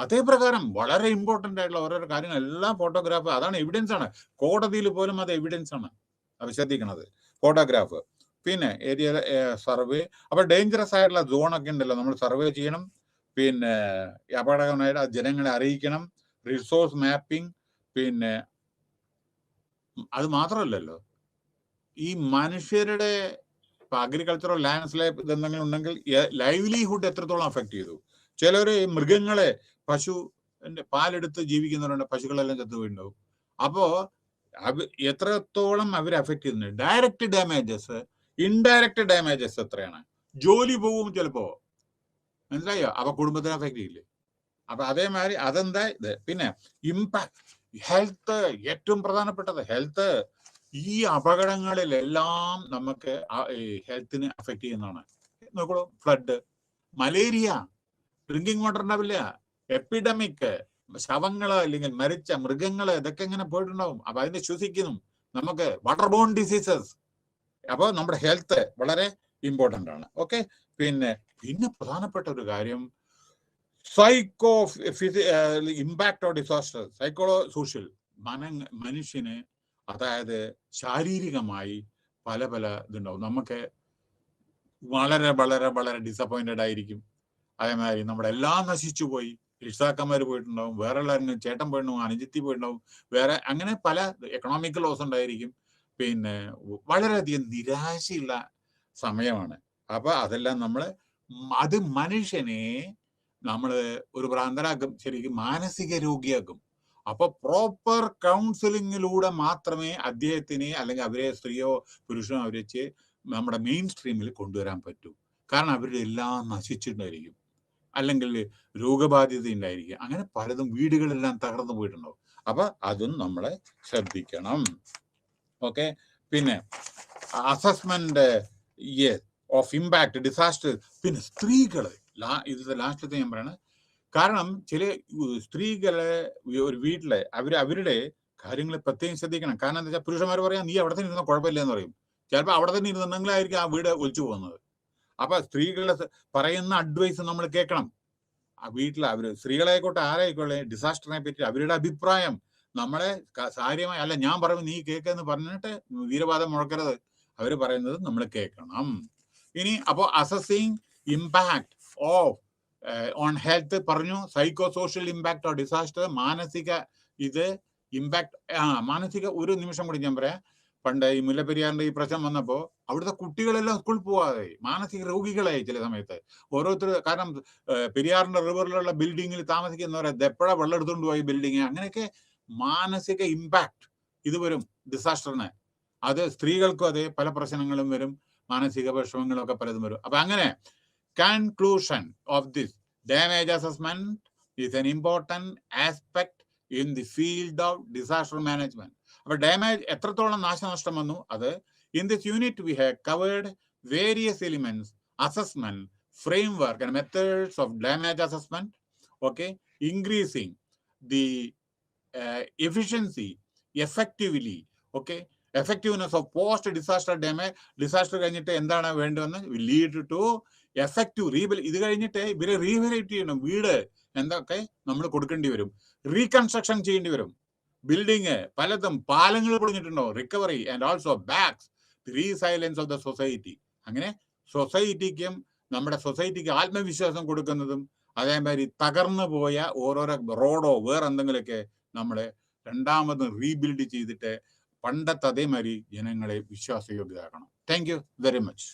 S1: അതേ പ്രകാരം വളരെ ഇമ്പോർട്ടൻ്റ് ആയിട്ടുള്ള ഓരോരോ കാര്യങ്ങൾ എല്ലാം ഫോട്ടോഗ്രാഫ്, അതാണ് എവിഡൻസ് ആണ്. കോടതിയിൽ പോലും അത് എവിഡൻസ് ആണ്. അത് ശ്രദ്ധിക്കണത് ഫോട്ടോഗ്രാഫ്. പിന്നെ ഏരിയ സർവേ. അപ്പോൾ ഡേഞ്ചറസ് ആയിട്ടുള്ള സോണൊക്കെ ഉണ്ടല്ലോ, നമ്മൾ സർവേ ചെയ്യണം. പിന്നെ അപകടകരമായിട്ട് ജനങ്ങളെ അറിയിക്കണം. Resource mapping. പിന്നെ അത് മാത്രമല്ലല്ലോ, ഈ മനുഷ്യരുടെ ഇപ്പം അഗ്രികൾച്ചറൽ ലാൻഡ്സ്കേപ്പ് ഇതെന്തെങ്കിലും ഉണ്ടെങ്കിൽ ലൈവ്ലിഹുഡ് എത്രത്തോളം അഫക്റ്റ് ചെയ്തു. ചിലർ മൃഗങ്ങളെ, പശു പാലെടുത്ത് ജീവിക്കുന്നവരുണ്ട്, പശുക്കളെല്ലാം ചത്തുപോയിട്ടുണ്ടാവും. അപ്പോൾ എത്രത്തോളം അവർ അഫക്റ്റ് ചെയ്യുന്നുണ്ട്. ഡയറക്റ്റ് ഡാമേജസ്, ഇൻഡയറക്റ്റ് ഡാമേജസ് എത്രയാണ്. ജോലി പോവും ചിലപ്പോൾ, മനസ്സിലായോ? അപ്പൊ കുടുംബത്തിന് അഫക്റ്റ് ചെയ്യില്ലേ? അപ്പൊ അതേമാതിരി അതെന്താ ഇത്. പിന്നെ ഇമ്പാക്ട്, ഹെൽത്ത്, ഏറ്റവും പ്രധാനപ്പെട്ടത് ഹെൽത്ത്. ഈ അപകടങ്ങളിലെല്ലാം നമുക്ക് ഹെൽത്തിനെ അഫക്റ്റ് ചെയ്യുന്നതാണ്. നോക്കൂ, ഫ്ലഡ്, മലേറിയ, ഡ്രിങ്കിങ് വാട്ടർ ഉണ്ടാവില്ല, എപ്പിഡമിക്, ശവങ്ങള് അല്ലെങ്കിൽ മരിച്ച മൃഗങ്ങള്, ഇതൊക്കെ ഇങ്ങനെ പോയിട്ടുണ്ടാവും. അപ്പൊ അതിനെ ശ്വസിക്കുന്നു നമുക്ക് വാട്ടർ ബോൺ ഡിസീസസ്. അപ്പോൾ നമ്മുടെ ഹെൽത്ത് വളരെ ഇമ്പോർട്ടൻ്റ് ആണ്. ഓക്കെ. പിന്നെ പ്രധാനപ്പെട്ട ഒരു കാര്യം, ഇമ്പാക്ട് ഓഫ് ഡിസാസ്റ്റർ, സോഷ്യൽ. മനുഷ്യന്, അതായത് ശാരീരികമായി പല ഇതുണ്ടാവും. നമുക്ക് വളരെ വളരെ വളരെ ഡിസപ്പോയിന്റഡ് ആയിരിക്കും. അതേമാതിരി നമ്മുടെ എല്ലാം നശിച്ചു പോയി, രക്ഷിതാക്കന്മാർ പോയിട്ടുണ്ടാവും, വേറെ എല്ലാവരും ചേട്ടൻ പോയിട്ടുണ്ടാവും, അനുജത്തി പോയിട്ടുണ്ടാവും, വേറെ അങ്ങനെ പല എക്കണോമിക്കൽ ലോസ് ഉണ്ടായിരിക്കും. പിന്നെ വളരെയധികം നിരാശയുള്ള സമയമാണ്. അപ്പൊ അതെല്ലാം അത് മനുഷ്യനെ ഒരു ഭ്രാന്തനാക്കും, ശരിക്കും മാനസിക രോഗിയാക്കും. അപ്പൊ പ്രോപ്പർ കൗൺസിലിങ്ങിലൂടെ മാത്രമേ അദ്ദേഹത്തിനെ അല്ലെങ്കിൽ അവരെ, സ്ത്രീയോ പുരുഷനോ അവരെ നമ്മുടെ മെയിൻ സ്ട്രീമിൽ കൊണ്ടുവരാൻ പറ്റൂ. കാരണം അവരുടെ എല്ലാം നശിച്ചിട്ടുണ്ടായിരിക്കും, അല്ലെങ്കിൽ രോഗബാധ്യത ഉണ്ടായിരിക്കും, അങ്ങനെ പലതും, വീടുകളെല്ലാം തകർന്നു പോയിട്ടുണ്ടാവും. അപ്പൊ അതും നമ്മളെ ശ്രദ്ധിക്കണം. ഓക്കെ. പിന്നെ അസസ്മെന്റ് ഓഫ് ഇമ്പാക്ട് ഡിസാസ്റ്റർ. പിന്നെ സ്ത്രീകള്, ഇത് ലാസ്റ്റത്തെ ഞാൻ പറയണേ. കാരണം ചില സ്ത്രീകളെ ഒരു വീട്ടിലെ അവരുടെ കാര്യങ്ങൾ പ്രത്യേകം ശ്രദ്ധിക്കണം. കാരണം എന്താ വെച്ചാൽ പുരുഷന്മാർ പറയാം, നീ അവിടെ തന്നെ ഇരുന്ന കുഴപ്പമില്ല എന്ന് പറയും. ചിലപ്പോൾ അവിടെ തന്നെ ഇരുന്നെങ്കിലായിരിക്കും ആ വീട് ഒലിച്ചു പോകുന്നത്. അപ്പൊ സ്ത്രീകളെ പറയുന്ന അഡ്വൈസ് നമ്മൾ കേൾക്കണം. ആ വീട്ടിൽ സ്ത്രീകളായിക്കോട്ടെ ആരായിക്കോട്ടെ, ഡിസാസ്റ്ററിനെ പറ്റി അവരുടെ അഭിപ്രായം നമ്മളെ കാര്യമായി അല്ല, ഞാൻ പറയുമ്പോൾ നീ കേൾക്കെന്ന് പറഞ്ഞിട്ട് വീരവാദം മുഴക്കരുത്. അവർ പറയുന്നത് നമ്മൾ കേൾക്കണം. ഇനി അപ്പോൾ assessing impact of on health പറഞ്ഞു. Psycho social impact of disaster, മാനസിക ഇമ്പാക്ട്. മാനസിക, ഒരു നിമിഷം കൂടി ഞാൻ പറയാം. പണ്ട് ഈ മുല്ലപ്പെരിയാറിന്റെ ഈ പ്രശ്നം വന്നപ്പോൾ അവിടുത്തെ കുട്ടികളെല്ലാം സ്കൂളിൽ പോവാതെ മാനസിക രോഗികളായി ചില സമയത്ത് ഓരോരുത്തർ. കാരണം പെരിയാറിന്റെ റിവറിലുള്ള ബിൽഡിങ്ങിൽ താമസിക്കുന്നവരെ എപ്പോഴാ വെള്ളം എടുത്തുകൊണ്ട് പോയി ബിൽഡിങ്, അങ്ങനെയൊക്കെ മാനസിക ഇമ്പാക്ട് ഇത് വരും ഡിസാസ്റ്ററിന്. അത് സ്ത്രീകൾക്കും അതേ പല പ്രശ്നങ്ങളും വരും, മാനസിക വിഷമങ്ങളും ഒക്കെ പലതും വരും. അപ്പൊ അങ്ങനെ conclusion of this, damage assessment is an important aspect in the field of disaster management. അപ്പൊ ഡാമേജ്, എത്രത്തോളം നാശനഷ്ടം വന്നു, അത് in this unit we have covered various elements, assessment, framework and methods of damage assessment. Okay, increasing the efficiency, effectively, okay, effectiveness of post disaster damage. Disaster കഴിഞ്ഞിട്ട് എന്താണ് വേണ്ടതെന്ന് lead to effective ഇത് കഴിഞ്ഞിട്ട് ഇവരെ റീഹബിലിറ്റേറ്റ് ചെയ്യണം. വീട് എന്തൊക്കെ നമ്മൾ കൊടുക്കേണ്ടി വരും, റീകൺസ്ട്രക്ഷൻ ചെയ്യേണ്ടി വരും, ബിൽഡിങ് പലതും പാലങ്ങൾ പൊളിഞ്ഞിട്ടുണ്ടാവും, recovery and also backs resilience of the society. അങ്ങനെ സൊസൈറ്റിക്കും നമ്മുടെ സൊസൈറ്റിക്ക് ആത്മവിശ്വാസം കൊടുക്കുന്നതും അതേമാതിരി തകർന്നു പോയ ഓരോരോ റോഡോ വേറെ എന്തെങ്കിലുമൊക്കെ നമ്മളെ രണ്ടാമത് റീബിൽഡ് ചെയ്തിട്ട് പണ്ടത്തെ അതേമാതിരി ജനങ്ങളെ വിശ്വാസയോഗ്യരാക്കണം. Thank you very much.